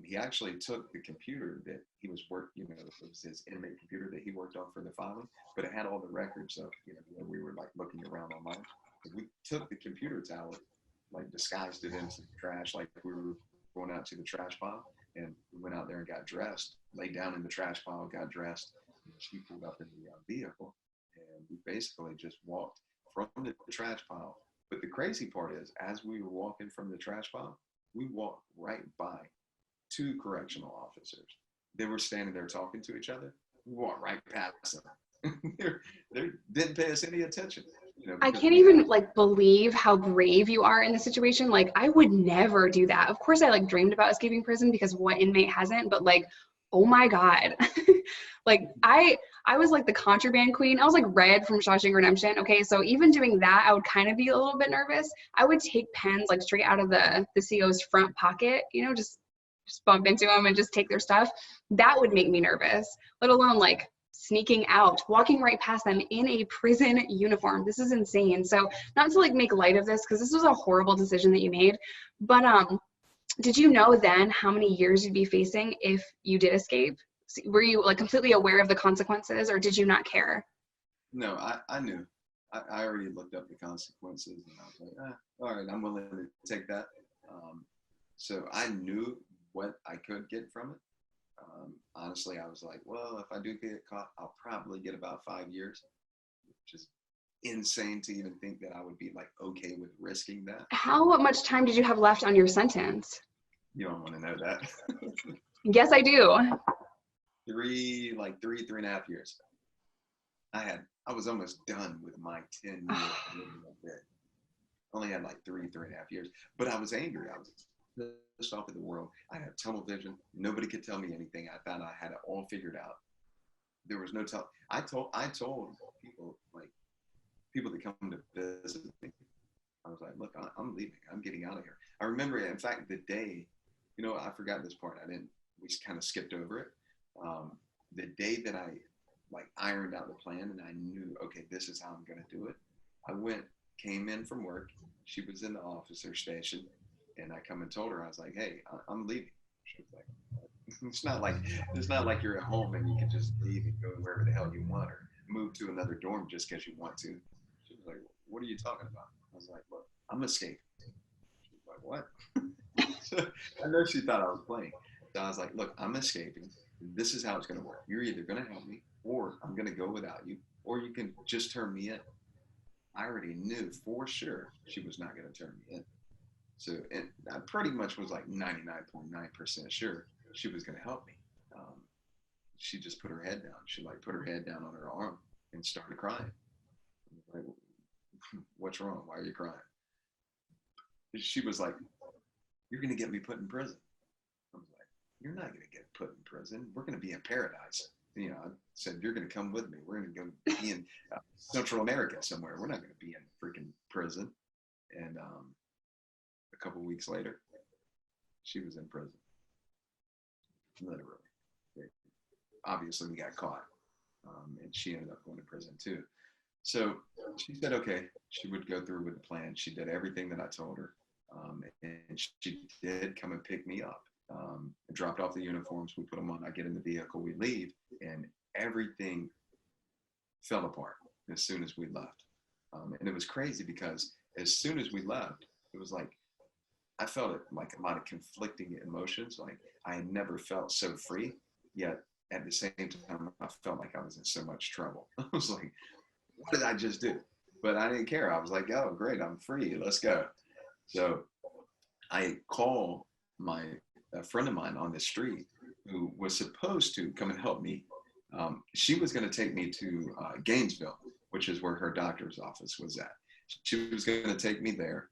He actually took the computer that he was it was his inmate computer that he worked on for the filing, but it had all the records of, where we were like looking around online. We took the computer tower, like disguised it into the trash, like we were going out to the trash pile, and we went out there and got dressed, laid down in the trash pile, got dressed, and she pulled up in the vehicle, and we basically just walked from the trash pile. But the crazy part is, as we were walking from the trash pile, we walked right by 2 correctional officers. They were standing there talking to each other. We walked right past them. They didn't pay us any attention. I can't even like believe how brave you are in this situation. Like, I would never do that. Of course, I like dreamed about escaping prison, because what inmate hasn't? But like, oh my God. Like I was like the contraband queen. I was like Red from Shawshank Redemption. Okay, so even doing that, I would kind of be a little bit nervous. I would take pens like straight out of the CO's front pocket, just bump into them and just take their stuff. That would make me nervous, let alone like sneaking out, walking right past them in a prison uniform. This is insane. So not to like make light of this, because this was a horrible decision that you made, but did you know then how many years you'd be facing if you did escape? Were you like completely aware of the consequences, or did you not care? No, I knew. I already looked up the consequences, and I was like, all right, I'm willing to take that. So I knew what I could get from it. Honestly, I was like, well, if I do get caught, I'll probably get about 5 years, which is insane to even think that I would be like okay with risking that. How much time did you have left on your sentence? You don't want to know that. Yes, I do. 3.5 years. I was almost done with my 10 years. Only had like 3.5 years, but I was angry. I was pissed off at the world. I had tunnel vision. Nobody could tell me anything. I thought I had it all figured out. There was no tell. I told people, like people that come to visit me, I was like, look, I'm leaving. I'm getting out of here. I remember, in fact, the day, I forgot this part. We kind of skipped over it. The day that I like ironed out the plan and I knew, okay, this is how I'm going to do it. Came in from work. She was in the officer station, and I come and told her, I was like, hey, I'm leaving. She was like, it's not like you're at home and you can just leave and go wherever the hell you want, or move to another dorm just because you want to. She was like, what are you talking about? I was like, look, I'm escaping. She was like, what? So I know she thought I was playing. So I was like, look, I'm escaping. This is how it's going to work. You're either going to help me, or I'm going to go without you, or you can just turn me in. I already knew for sure she was not going to turn me in. So, and I pretty much was like 99.9% sure she was going to help me. She just put her head down. She like put her head down on her arm and started crying. Like, what's wrong? Why are you crying? She was like, you're going to get me put in prison. I was like, you're not going to get put in prison. We're going to be in paradise. I said, you're going to come with me. We're going to go be in Central America somewhere. We're not going to be in freaking prison. And a couple of weeks later, she was in prison. Literally. Obviously, we got caught. And she ended up going to prison too. So she said, okay, she would go through with the plan. She did everything that I told her. And she did come and pick me up. Dropped off the uniforms. We put them on. I get in the vehicle. We leave. And everything fell apart as soon as we left. And it was crazy because as soon as we left, it was like I felt it like a lot of conflicting emotions. Like I had never felt so free, yet at the same time, I felt like I was in so much trouble. I was like, what did I just do? But I didn't care. I was like, oh, great, I'm free. Let's go. So I call my a friend of mine on the street who was supposed to come and help me. She was going to take me to Gainesville, which is where her doctor's office was at. She was going to take me there.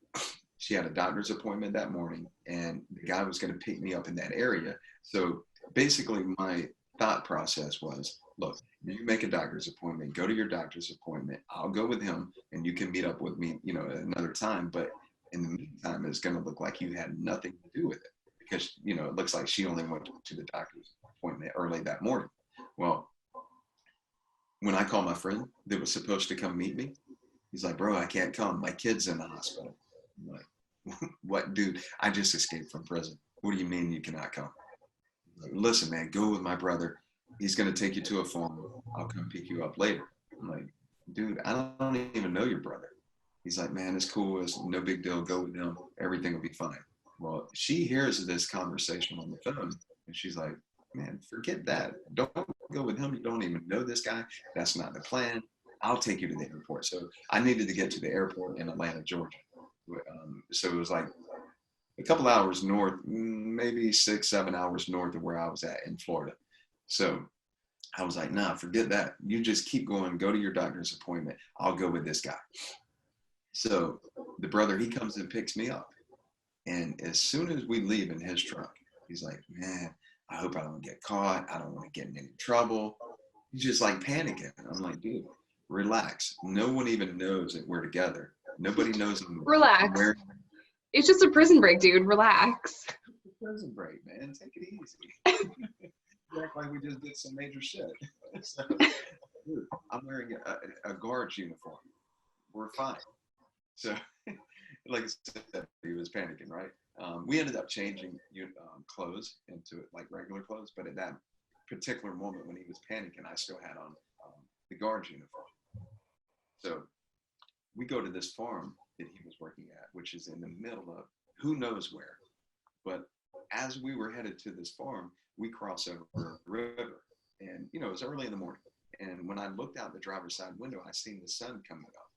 She had a doctor's appointment that morning, and the guy was going to pick me up in that area. So basically, my thought process was, look, you make a doctor's appointment, go to your doctor's appointment. I'll go with him, and you can meet up with me, at another time. But in the meantime, it's going to look like you had nothing to do with it because, it looks like she only went to the doctor's appointment early that morning. Well, when I called my friend that was supposed to come meet me, he's like, bro, I can't come. My kid's in the hospital. I'm like, what, dude? I just escaped from prison. What do you mean you cannot come? Like, listen, man, go with my brother. He's going to take you to a farm. I'll come pick you up later. I'm like, dude, I don't even know your brother. He's like, man, it's cool. It's no big deal. Go with him. Everything will be fine. Well, she hears this conversation on the phone and she's like, man, forget that. Don't go with him. You don't even know this guy. That's not the plan. I'll take you to the airport. So I needed to get to the airport in Atlanta, Georgia. So it was like a couple hours north, maybe 6, 7 hours north of where I was at in Florida. So I was like, nah, forget that. You just keep going, go to your doctor's appointment. I'll go with this guy. So the brother, he comes and picks me up. And as soon as we leave in his truck, he's like, man, I hope I don't get caught. I don't want to get in any trouble. He's just like panicking. I'm like, dude, relax. No one even knows that we're together. Nobody knows Relax. It's just a prison break, dude. Relax. Prison break, man. Take it easy. You act like we just did some major shit. So, dude, I'm wearing a guard's uniform. We're fine. So, like I said, he was panicking, right? We ended up changing clothes into like regular clothes, but at that particular moment when he was panicking, I still had on the guard's uniform. So we go to this farm that he was working at, which is in the middle of who knows where. But as we were headed to this farm, we cross over a river, and it was early in the morning. And when I looked out the driver's side window, I seen the sun coming up.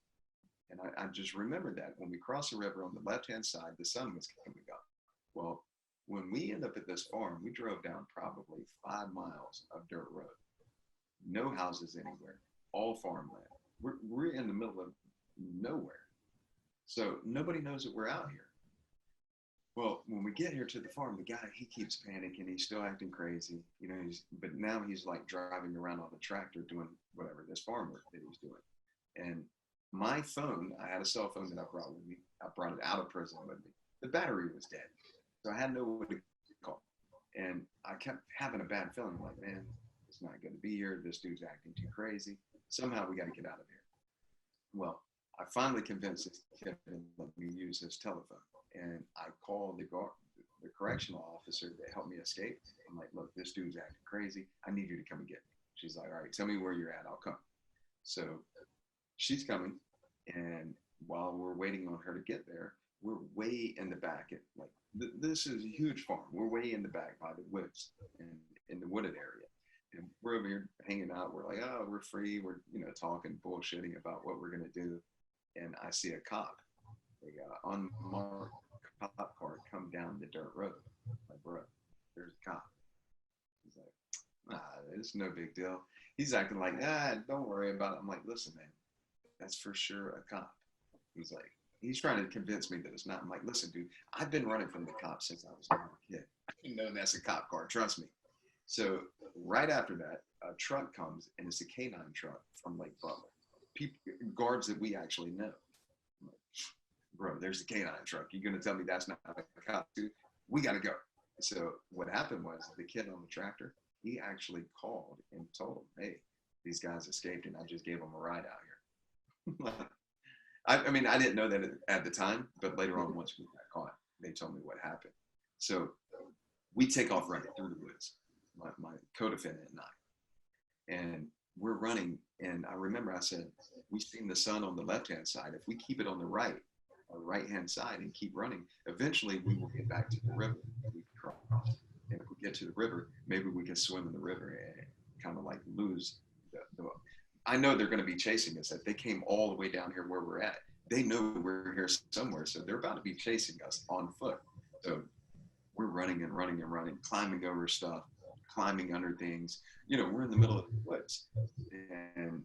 And I just remembered that when we crossed the river on the left-hand side, the sun was coming up. Well, when we ended up at this farm, we drove down probably 5 miles of dirt road. No houses anywhere, all farmland. We're in the middle of nowhere. So nobody knows that we're out here. Well, when we get here to the farm, the guy, he keeps panicking. He's still acting crazy, but now he's like driving around on the tractor doing whatever, this farm work that he's doing. And my phone, I had a cell phone that I brought with me. I brought it out of prison with me. The battery was dead. So I had no one to call. And I kept having a bad feeling like, man, it's not good to be here. This dude's acting too crazy. Somehow we got to get out of here. Well, I finally convinced this kid to let me use his telephone. And I called the correctional officer that helped me escape. I'm like, look, this dude's acting crazy. I need you to come and get me. She's like, all right, tell me where you're at. I'll come. So she's coming. And while we're waiting on her to get there, we're way in the back. This is a huge farm. We're way in the back by the woods and in the wooded area. And we're over here hanging out. We're like, oh, we're free. We're, talking, bullshitting about what we're going to do. And I see a cop, unmarked cop car come down the dirt road. I'm like, bro, there's a cop. He's like, it's no big deal. He's acting like, don't worry about it. I'm like, listen, man, that's for sure a cop. He's trying to convince me that it's not. I'm like, listen, dude, I've been running from the cops since I was a little kid. I know that's a cop car. Trust me. So right after that, a truck comes, and it's a canine truck from Lake Butler. Guards that we actually know. I'm like, bro, there's the canine truck. You're going to tell me that's not a cop, dude? We got to go. So what happened was the kid on the tractor, he actually called and told him, hey, these guys escaped, and I just gave them a ride out here. I mean, I didn't know that at the time, but later on, once we got caught, they told me what happened. So we take off running through the woods, my co-defendant and I. And we're running, and I remember I said, we've seen the sun on the left-hand side. If we keep it on the right, our right-hand side and keep running. Eventually, we will get back to the river. We cross. And if we get to the river, maybe we can swim in the river and kind of like lose the I know they're going to be chasing us. If they came all the way down here where we're at, they know we're here somewhere. So they're about to be chasing us on foot. So we're running and running and running, climbing over stuff, climbing under things. We're in the middle of the woods. And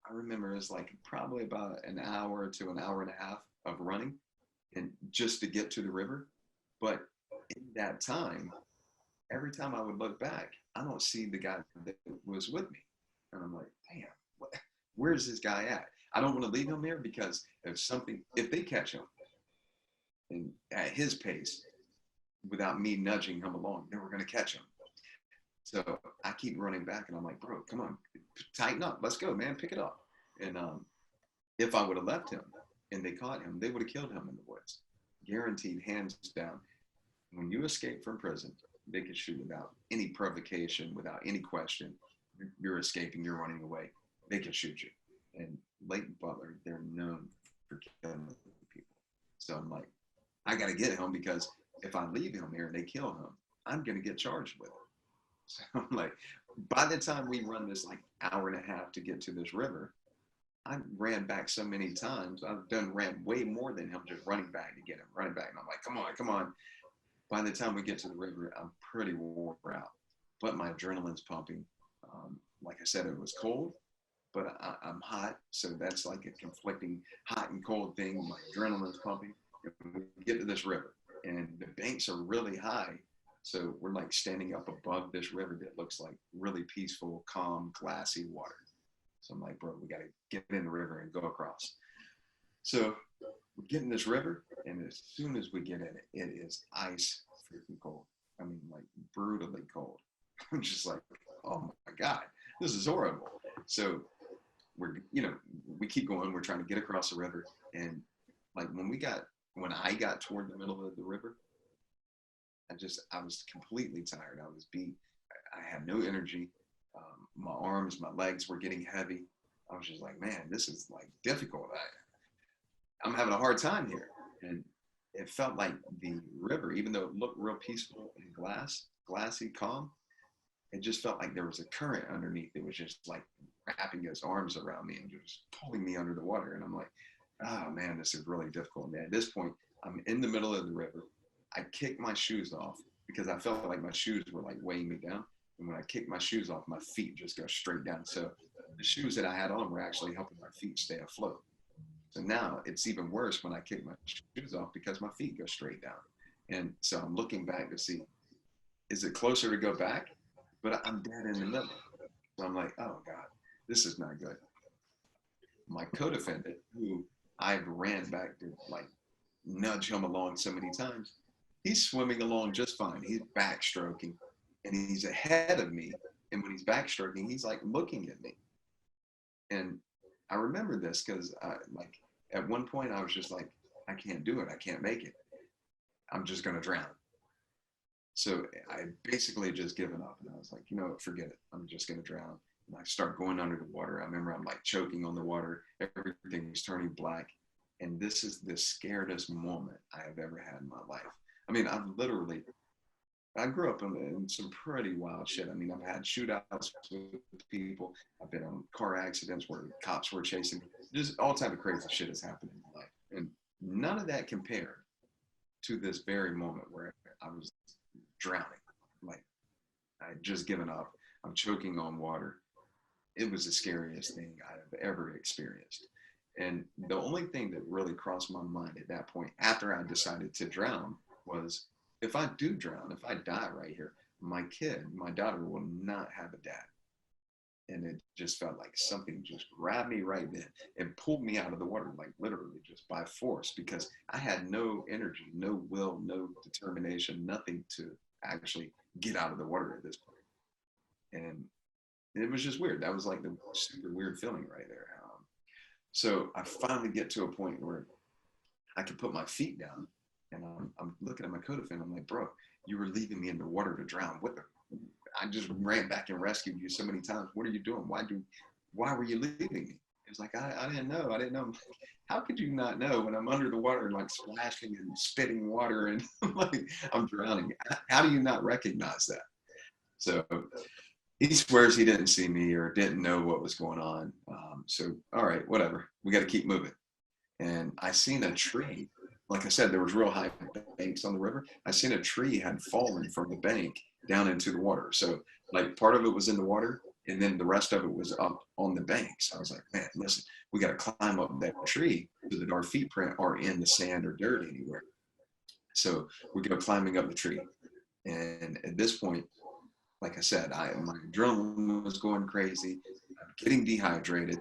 I remember it's like probably about an hour to an hour and a half of running and just to get to the river. But in that time, every time I would look back, I don't see the guy that was with me. And I'm like, damn, where's this guy at? I don't want to leave him there because if they catch him and at his pace without me nudging him along, then we're going to catch him. So I keep running back and I'm like, bro, come on, tighten up. Let's go, man. Pick it up. And if I would have left him and they caught him, they would have killed him in the woods. Guaranteed, hands down. When you escape from prison, they can shoot without any provocation, without any question. You're escaping, you're running away. They can shoot you. And Leighton Butler, they're known for killing people. So I'm like, I got to get him because if I leave him here and they kill him, I'm going to get charged with it. So I'm like, by the time we run this like hour and a half to get to this river, I ran back so many times. I've ran way more than him just running back to get him, running back. And I'm like, come on, come on. By the time we get to the river, I'm pretty wore out, but my adrenaline's pumping. Like I said, it was cold, but I'm hot. So that's like a conflicting hot and cold thing. My adrenaline's pumping. And we get to this river and the banks are really high. So we're like standing up above this river that looks like really peaceful, calm, glassy water. So I'm like, bro, we got to get in the river and go across. So we get in this river, and as soon as we get in it, it is ice freaking cold. I mean, like brutally cold. I'm just like, oh my God, this is horrible. So we keep going. We're trying to get across the river. And like when I got toward the middle of the river, I was completely tired. I was beat. I had no energy. My arms, my legs were getting heavy. I was just like, man, this is like difficult. I'm having a hard time here. And it felt like the river, even though it looked real peaceful and glassy, calm, it just felt like there was a current underneath. It was just like wrapping its arms around me and just pulling me under the water. And I'm like, oh man, this is really difficult. And at this point, I'm in the middle of the river. I kicked my shoes off because I felt like my shoes were like weighing me down. And when I kicked my shoes off, my feet just go straight down. So the shoes that I had on were actually helping my feet stay afloat. So now it's even worse when I kick my shoes off because my feet go straight down. And so I'm looking back to see, is it closer to go back? But I'm dead in the middle. So I'm like, oh God, this is not good. My co-defendant, who I ran back to like nudge him along so many times, he's swimming along just fine. He's backstroking and he's ahead of me. And when he's backstroking, he's like looking at me. And I remember this because like at one point I was just like, I can't do it. I can't make it. I'm just going to drown. So I basically just given up and I was like, you know what, forget it. I'm just going to drown. And I start going under the water. I remember I'm like choking on the water. Everything's turning black. And this is the scariest moment I have ever had in my life. I mean, I grew up in some pretty wild shit. I mean, I've had shootouts with people. I've been on car accidents where cops were chasing me. Just all type of crazy shit has happened in my life. And none of that compared to this very moment where I was drowning. Like, I had just given up. I'm choking on water. It was the scariest thing I have ever experienced. And the only thing that really crossed my mind at that point, after I decided to drown, was if I do drown, if I die right here, my daughter will not have a dad. And it just felt like something just grabbed me right then and pulled me out of the water, like literally just by force, because I had no energy, no will, no determination, nothing to actually get out of the water at this point. And it was just weird. That was like the super weird feeling right there. So I finally get to a point where I could put my feet down, and I'm looking at my co-defendant. I'm like, bro, you were leaving me in the water to drown. I just ran back and rescued you so many times. What are you doing? Why were you leaving me? It was like, I didn't know. I didn't know. how could you not know when I'm under the water, like splashing and spitting water and like I'm drowning? How do you not recognize that? So he swears he didn't see me or didn't know what was going on. So, all right, whatever. We got to keep moving. And I seen a tree. Like I said, there was real high banks on the river. I seen a tree had fallen from the bank down into the water. So like part of it was in the water and then the rest of it was up on the banks. I was like, man, listen, we got to climb up that tree so that our feet print are in the sand or dirt anywhere. So we go climbing up the tree. And at this point, like I said, my adrenaline was going crazy. I'm getting dehydrated.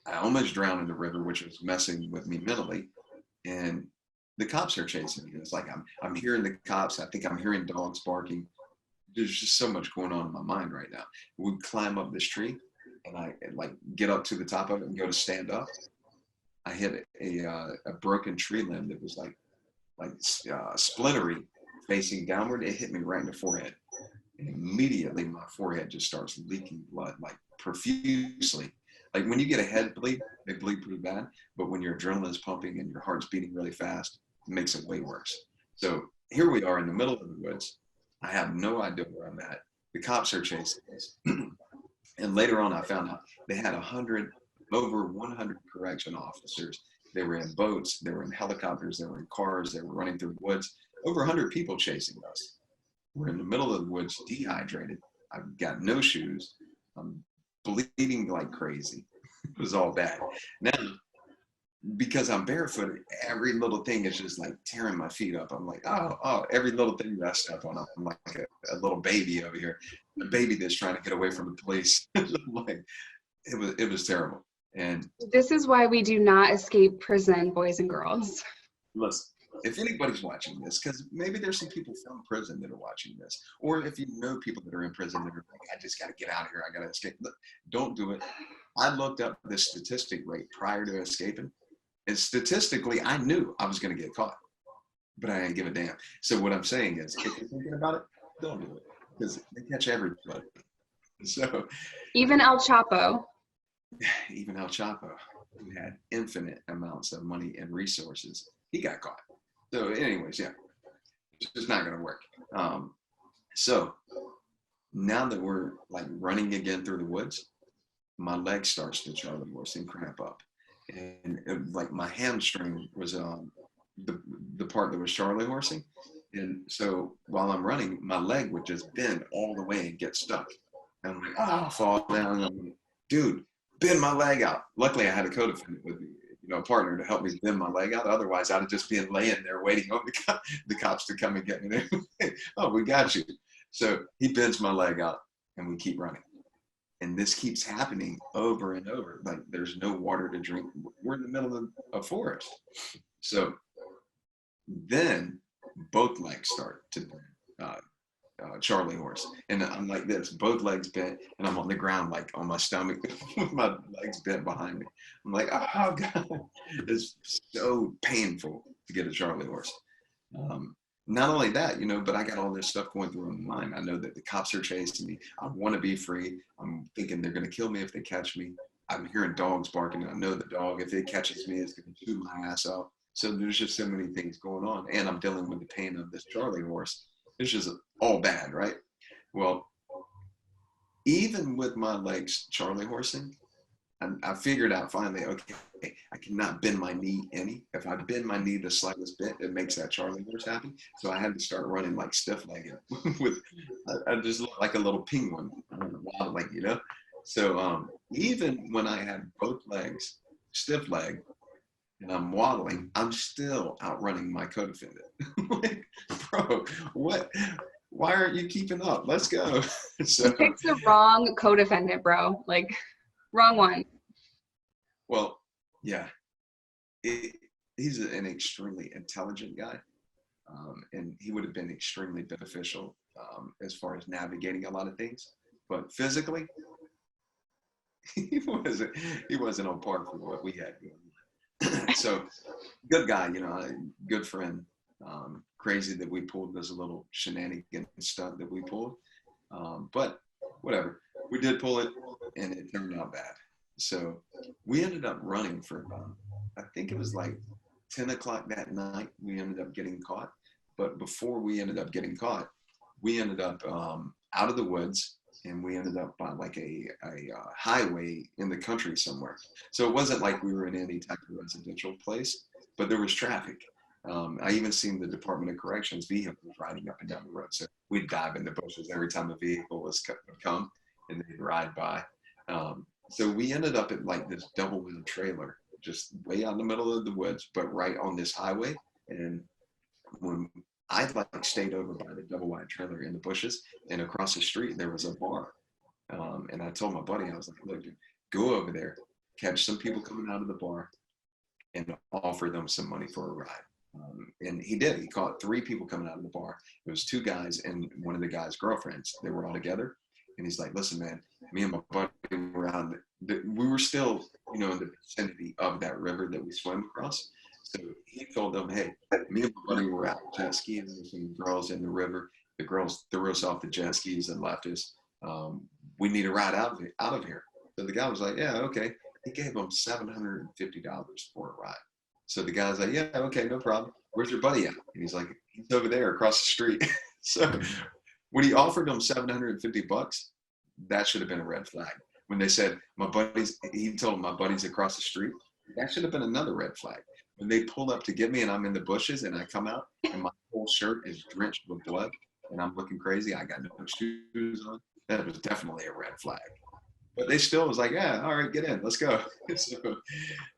I almost drowned in the river, which was messing with me mentally. And the cops are chasing me. It's like I'm hearing the cops. I think I'm hearing dogs barking. There's just so much going on in my mind right now. We climb up this tree, and I like get up to the top of it and go to stand up. I hit a broken tree limb that was splintery, facing downward. It hit me right in the forehead, and immediately my forehead just starts leaking blood like profusely. Like when you get a head bleed, they bleed pretty bad. But when your adrenaline is pumping and your heart's beating really fast, it makes it way worse. So here we are in the middle of the woods. I have no idea where I'm at. The cops are chasing us. And later on, I found out they had over 100 correction officers. They were in boats, they were in helicopters, they were in cars, they were running through the woods. Over 100 people chasing us. We're in the middle of the woods, dehydrated. I've got no shoes. I'm bleeding like crazy. It was all bad. Now, because I'm barefooted, every little thing is just like tearing my feet up. I'm like, oh, every little thing that I step on, I'm like a little baby over here, a baby that's trying to get away from the police. Like, it was terrible. And This is why we do not escape prison, boys and girls. listen, if anybody's watching this, because maybe there's some people from prison that are watching this, or if you know people that are in prison that are like, I just got to get out of here, I got to escape. Look, don't do it. I looked up the statistic rate prior to escaping, and statistically, I knew I was going to get caught, but I didn't give a damn. So what I'm saying is, if you're thinking about it, don't do it, because they catch everybody. So Even El Chapo. even El Chapo, who had infinite amounts of money and resources, he got caught. So anyways, yeah, it's just not going to work. So now that we're like running again through the woods, my leg starts to Charlie horse and cramp up. And like my hamstring was the part that was Charlie horsing. And so while I'm running, my leg would just bend all the way and get stuck. And I'm like, I'll fall down. And I'm like, dude, bend my leg out. Luckily, I had a co-defendant with me, a partner to help me bend my leg out. Otherwise, I'd have just been laying there waiting on the cops to come and get me. Oh, we got you. So he bends my leg out, and we keep running. And this keeps happening over and over. Like there's no water to drink. We're in the middle of a forest. So then both legs start to Charlie horse. And I'm like this, both legs bent, and I'm on the ground, like on my stomach, with my legs bent behind me. I'm like, oh God, it's so painful to get a Charlie horse. Not only that, but I got all this stuff going through my mind. I know that the cops are chasing me. I want to be free. I'm thinking they're going to kill me if they catch me. I'm hearing dogs barking. I know the dog, if it catches me, is going to chew my ass out. So there's just so many things going on. And I'm dealing with the pain of this Charlie horse. It's just all bad, right? Well, even with my legs Charlie horsing, I figured out finally, okay, I cannot bend my knee any. If I bend my knee the slightest bit, it makes that Charlie horse happy. So I had to start running like stiff legged. I just look like a little penguin, waddling. So even when I had both legs stiff leg and I'm waddling, I'm still outrunning my co-defendant. Like, bro, what? Why aren't you keeping up? Let's go. So, you picked the wrong co-defendant, bro. Like, wrong one. Well, yeah, he's an extremely intelligent guy, and he would have been extremely beneficial as far as navigating a lot of things. But physically, he wasn't on par for what we had going on. So, good guy, good friend. Crazy that we pulled this little shenanigan stunt that we pulled, but whatever. We did pull it, and it turned out bad. So we ended up running for about I think it was like 10 o'clock that night, we ended up getting caught. But before we ended up getting caught, we ended up out of the woods, and we ended up on like a highway in the country somewhere. So it wasn't like we were in any type of residential place, but there was traffic. I even seen the Department of Corrections vehicles riding up and down the road. So we'd dive in the bushes every time a vehicle would come, and they'd ride by. So we ended up at like this double wheel trailer, just way out in the middle of the woods, but right on this highway. And when I like stayed over by the double wide trailer in the bushes, and across the street there was a bar. And I told my buddy, I was like, look, dude, go over there, catch some people coming out of the bar, and offer them some money for a ride. And he did. He caught three people coming out of the bar. It was two guys and one of the guys' girlfriends. They were all together. And he's like, listen, man, me and my buddy were around. We were still, in the vicinity of that river that we swam across. So he told them, hey, me and my buddy were out jet skiing with some girls in the river. The girls threw us off the jet skis and left us. We need a ride out of here. So the guy was like, yeah, okay. He gave them $750 for a ride. So the guy's like, yeah, okay, no problem. Where's your buddy at? And he's like, he's over there across the street. So when he offered them $750, that should have been a red flag. When they said, he told him my buddy's across the street, that should have been another red flag. When they pull up to get me and I'm in the bushes and I come out and my whole shirt is drenched with blood and I'm looking crazy, I got no shoes on, that was definitely a red flag. But they still was like, yeah, all right, get in, let's go. So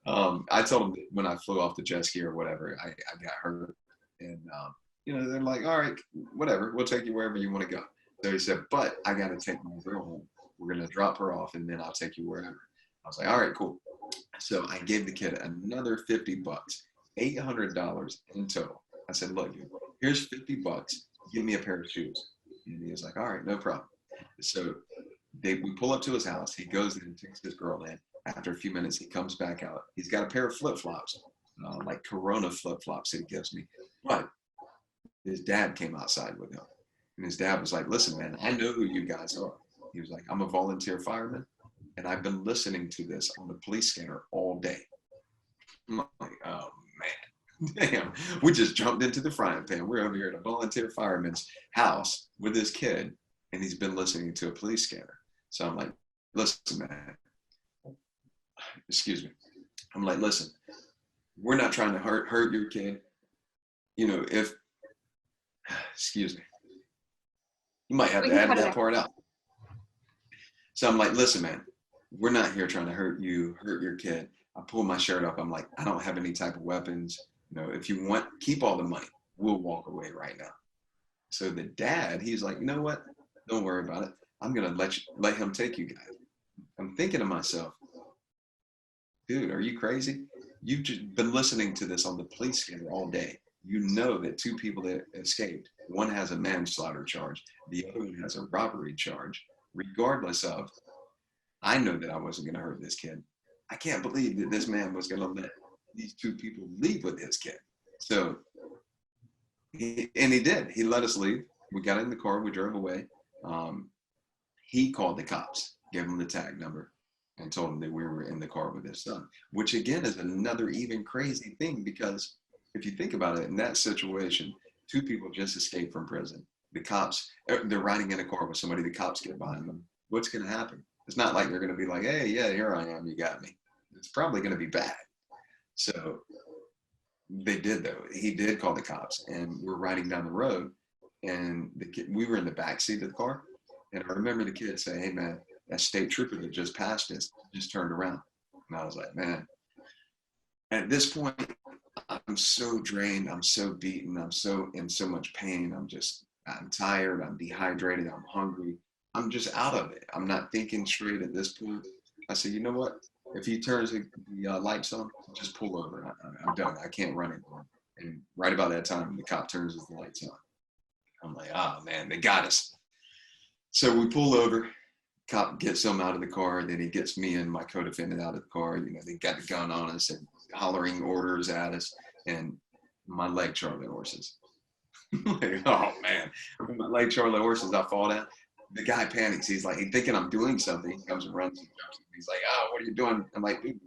I told them that when I flew off the jet ski or whatever, I got hurt. And, they're like, all right, whatever, we'll take you wherever you want to go. So he said, but I got to take my girl home. We're going to drop her off and then I'll take you wherever. I was like, all right, cool. So I gave the kid another $50, $800 in total. I said, look, here's $50. Give me a pair of shoes. And he was like, all right, no problem. So we pull up to his house. He goes in and takes his girl in. After a few minutes, he comes back out. He's got a pair of flip-flops, like Corona flip-flops that he gives me. But his dad came outside with him. And his dad was like, listen, man, I know who you guys are. He was like, I'm a volunteer fireman, and I've been listening to this on the police scanner all day. I'm like, oh, man. Damn, we just jumped into the frying pan. We're over here at a volunteer fireman's house with this kid, and he's been listening to a police scanner. So I'm like, listen, man, excuse me. I'm like, listen, we're not trying to hurt your kid. Excuse me, you might have to edit that part out. So I'm like, listen, man, we're not here trying to hurt your kid. I pull my shirt up. I'm like, I don't have any type of weapons. If you want, keep all the money. We'll walk away right now. So the dad, he's like, you know what? Don't worry about it. I'm going to let him take you guys. I'm thinking to myself, dude, are you crazy? You've just been listening to this on the police scanner all day. You know that two people that escaped, one has a manslaughter charge, the other one has a robbery charge. Regardless of, I know that I wasn't going to hurt this kid. I can't believe that this man was going to let these two people leave with his kid. So, he did. He let us leave. We got in the car. We drove away. He called the cops, gave them the tag number, and told them that we were in the car with his son, which again is another even crazy thing, because if you think about it, in that situation, two people just escaped from prison. The cops, they're riding in a car with somebody, the cops get behind them. What's going to happen? It's not like they're going to be like, hey, yeah, here I am, you got me. It's probably going to be bad. So they did, though. He did call the cops, and we're riding down the road, and we were in the back seat of the car, and I remember the kid saying, hey, man, that state trooper that just passed us just turned around. And I was like, man, at this point, I'm so drained, I'm so beaten, I'm so in so much pain, I'm tired, I'm dehydrated, I'm hungry, I'm just out of it. I'm not thinking straight at this point. I said, you know what? If he turns the lights on, just pull over. I'm done. I can't run anymore. And right about that time, the cop turns his lights on. I'm like, oh man, they got us. So we pull over. Cop gets him out of the car. Then he gets me and my co-defendant out of the car. They got the gun on us and hollering orders at us. And my leg Charlie horses. Like, oh man, when my leg Charlie horses, I fall down. The guy panics. He's thinking I'm doing something. He comes and runs and jumps. He's like, oh, what are you doing? I'm like, dude,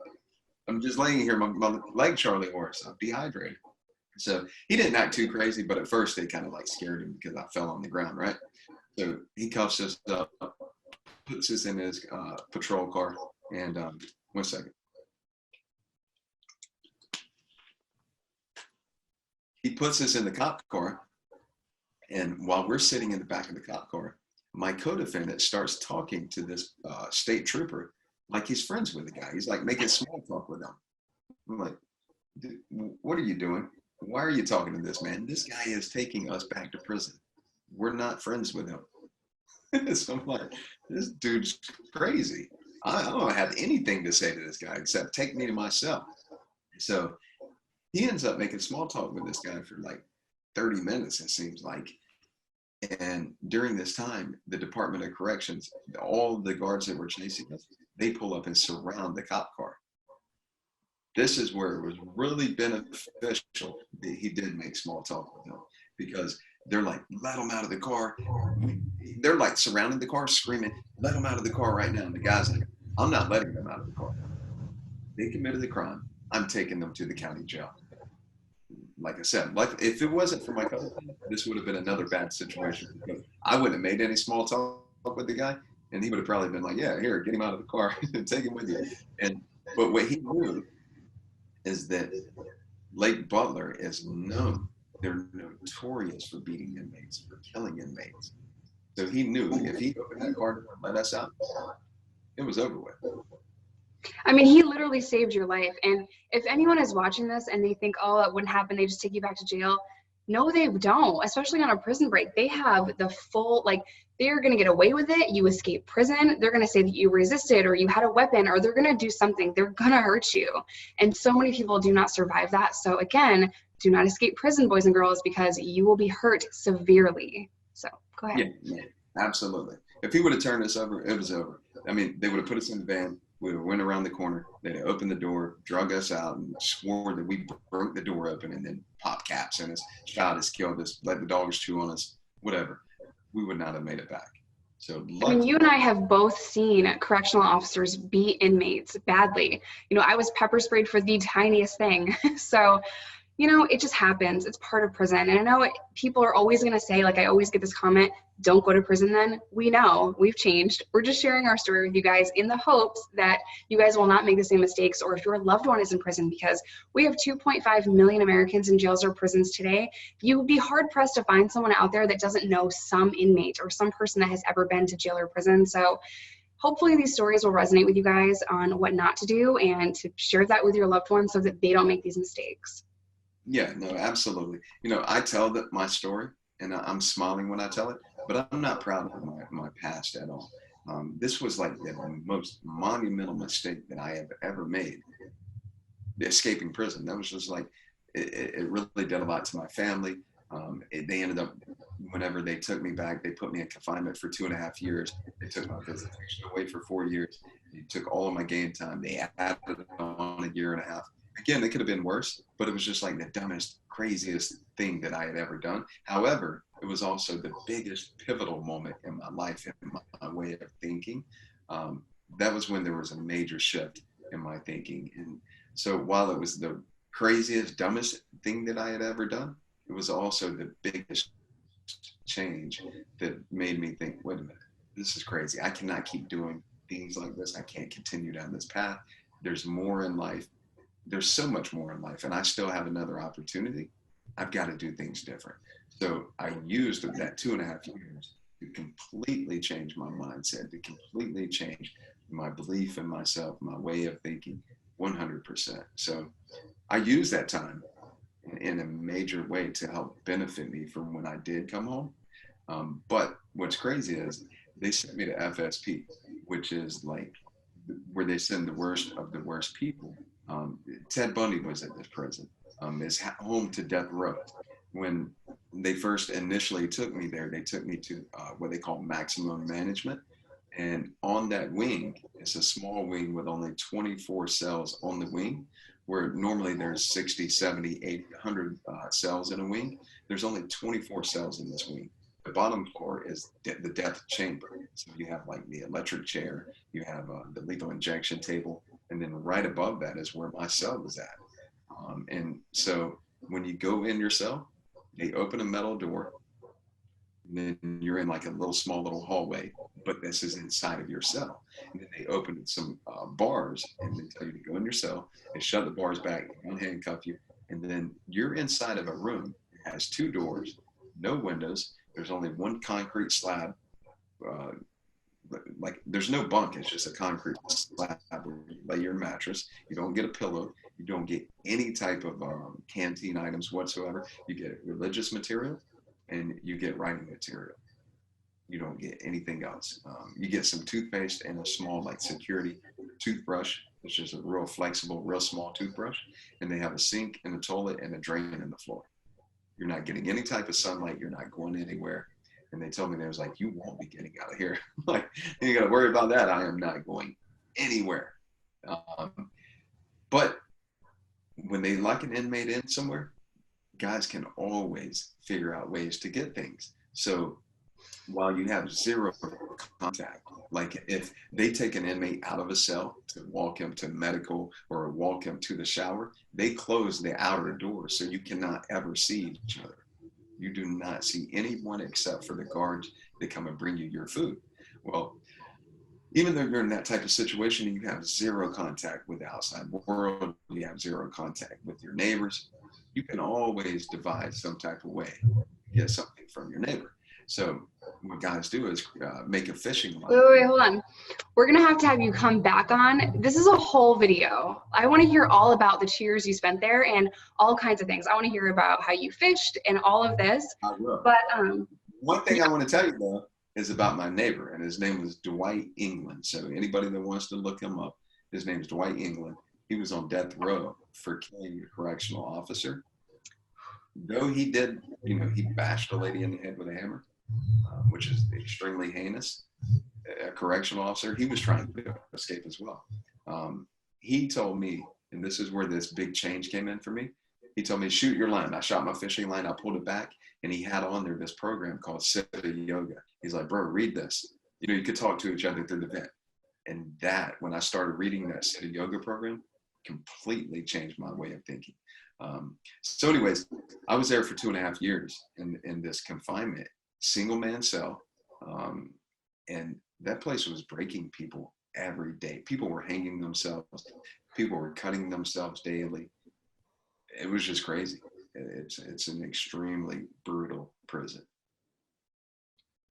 I'm just laying here, my leg Charlie horse. I'm dehydrated. So he didn't act too crazy, but at first they kind of like scared him because I fell on the ground, right? So he cuffs us up, puts us in his patrol car, and 1 second. He puts us in the cop car, and while we're sitting in the back of the cop car, my co-defendant starts talking to this state trooper like he's friends with the guy. He's like making small talk with him. I'm like, dude, what are you doing? Why are you talking to this man? This guy is taking us back to prison. We're not friends with him. So I'm like, this dude's crazy. I don't have anything to say to this guy except take me to my cell. So he ends up making small talk with this guy for like 30 minutes, it seems like. And during this time, the Department of Corrections, all the guards that were chasing us, they pull up and surround the cop car. This is where it was really beneficial that he did make small talk with them, because they're like, let him out of the car. They're like surrounding the car, screaming, let him out of the car right now. And the guy's like, I'm not letting them out of the car. They committed the crime. I'm taking them to the county jail. Like I said, like if it wasn't for my cousin, this would have been another bad situation, because I wouldn't have made any small talk with the guy, and he would have probably been like, yeah, here, get him out of the car and take him with you. And but what he knew is that Lake Butler is known. They're notorious for beating inmates, for killing inmates. So he knew if he opened that car door and let us out, it was over with. I mean, he literally saved your life. And if anyone is watching this and they think, oh, it wouldn't happen, they just take you back to jail. No, they don't, especially on a prison break. They have the full, like, they're going to get away with it. You escape prison. They're going to say that you resisted or you had a weapon, or they're going to do something. They're going to hurt you. And so many people do not survive that. So again, do not escape prison, boys and girls, because you will be hurt severely. So go ahead. Yeah, absolutely. If he would have turned us over, it was over. I mean, they would have put us in the van. We went around the corner. They'd opened the door, drug us out, and swore that we broke the door open, and then popped caps in us, shot us, killed us, let the dogs chew on us, whatever. We would not have made it back. So I mean, you and I have both seen correctional officers beat inmates badly. You know, I was pepper sprayed for the tiniest thing. So, you know, it just happens. It's part of prison. And I know people are always going to say, like, I always get this comment, don't go to prison then. We know, we've changed. We're just sharing our story with you guys in the hopes that you guys will not make the same mistakes, or if your loved one is in prison, because we have 2.5 million Americans in jails or prisons today. You would be hard pressed to find someone out there that doesn't know some inmate or some person that has ever been to jail or prison. So hopefully these stories will resonate with you guys on what not to do, and to share that with your loved ones so that they don't make these mistakes. Yeah, no, absolutely. You know, I tell my story, and I'm smiling when I tell it, but I'm not proud of my past at all. This was like the most monumental mistake that I have ever made, escaping prison. That was just like, it really did a lot to my family. They ended up, whenever they took me back, they put me in confinement for 2.5 years. They took my visitation away for 4 years. They took all of my game time. They added on a year and a half. Again, it could have been worse, but it was just like the dumbest, craziest thing that I had ever done. However, it was also the biggest pivotal moment in my life, in my way of thinking. That was when there was a major shift in my thinking. And so while it was the craziest, dumbest thing that I had ever done, it was also the biggest change that made me think, wait a minute, this is crazy. I cannot keep doing things like this. I can't continue down this path. There's more in life. There's so much more in life, and I still have another opportunity. I've got to do things different. So I used that 2.5 years to completely change my mindset, to completely change my belief in myself, my way of thinking, 100%. So I used that time in a major way to help benefit me from when I did come home. But what's crazy is they sent me to FSP, which is like where they send the worst of the worst people. Ted Bundy was at this prison. It's home to death row. When they first initially took me there, they took me to what they call maximum management. And on that wing, it's a small wing with only 24 cells on the wing, where normally there's 60, 70, 80, 100 cells in a wing. There's only 24 cells in this wing. The bottom floor is the death chamber. So you have like the electric chair, you have the lethal injection table, And then right above that is where my cell was at. And so when you go in your cell, they open a metal door, and then you're in like a little small little hallway, but this is inside of your cell. And then they open some bars, and they tell you to go in your cell. They shut the bars back, handcuff you, and then you're inside of a room. It has two doors, no windows. There's only one concrete slab. Uh, like there's no bunk. It's just a concrete slab where you lay your mattress. You don't get a pillow. You don't get any type of canteen items whatsoever. You get religious material, and you get writing material. You don't get anything else. You get some toothpaste and a small like security toothbrush, which is a real flexible, real small toothbrush. And they have a sink and a toilet and a drain in the floor. You're not getting any type of sunlight. You're not going anywhere. And they told me, they was like, you won't be getting out of here. Like, you got to worry about that. I am not going anywhere. But when they lock an inmate in somewhere, guys can always figure out ways to get things. So while you have zero contact, like if they take an inmate out of a cell to walk him to medical or walk him to the shower, they close the outer door so you cannot ever see each other. You do not see anyone except for the guards that come and bring you your food. Well, even though you're in that type of situation and you have zero contact with the outside world, you have zero contact with your neighbors, you can always devise some type of way to get something from your neighbor. So what guys do is make a fishing line. Wait, hold on. We're going to have you come back on. This is a whole video. I want to hear all about the 2 years you spent there and all kinds of things. I want to hear about how you fished and all of this. I will. But one thing I want to tell you though is about my neighbor, and his name was Dwight England. So anybody that wants to look him up, his name is Dwight England. He was on death row for killing a correctional officer. Though he did, he bashed a lady in the head with a hammer, which is extremely heinous. A correctional officer, he was trying to escape as well. He told me, and this is where this big change came in for me. He told me, shoot your line. I shot my fishing line. I pulled it back, and he had on there this program called Siddha Yoga. He's like, bro, read this. You could talk to each other through the vent. And that, when I started reading that Siddha Yoga program, completely changed my way of thinking. So anyways, I was there for 2.5 years in this confinement, single man cell. And that place was breaking people every day. People were hanging themselves. People were cutting themselves daily. It was just crazy. It's an extremely brutal prison.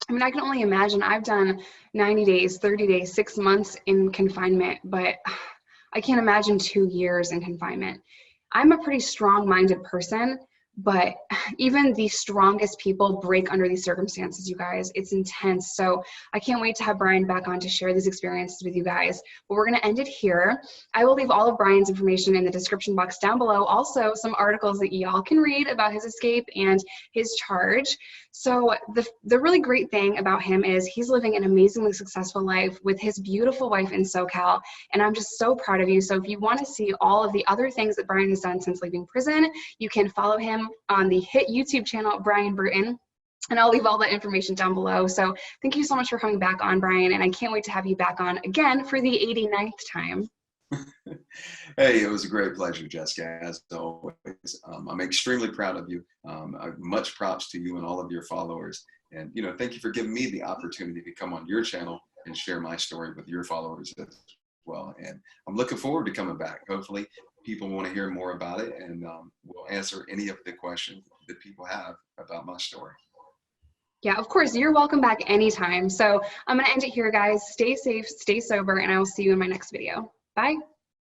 I mean, I can only imagine. I've done 90 days, 30 days, 6 months in confinement, but I can't imagine 2 years in confinement. I'm a pretty strong-minded person, but even the strongest people break under these circumstances, you guys. It's intense. So I can't wait to have Brian back on to share these experiences with you guys. But we're going to end it here. I will leave all of Brian's information in the description box down below. Also, some articles that y'all can read about his escape and his charge. So the really great thing about him is he's living an amazingly successful life with his beautiful wife in SoCal. And I'm just so proud of you. So if you want to see all of the other things that Brian has done since leaving prison, you can follow him on the hit YouTube channel, Brian Bruton. And I'll leave all that information down below. So thank you so much for coming back on, Brian. And I can't wait to have you back on again for the 89th time. Hey, it was a great pleasure, Jessica, as always. I'm extremely proud of you. Much props to you and all of your followers. And, thank you for giving me the opportunity to come on your channel and share my story with your followers as well. And I'm looking forward to coming back. Hopefully people want to hear more about it, and we'll answer any of the questions that people have about my story. Yeah, of course. You're welcome back anytime. So I'm going to end it here, guys. Stay safe, stay sober, and I will see you in my next video. Bye.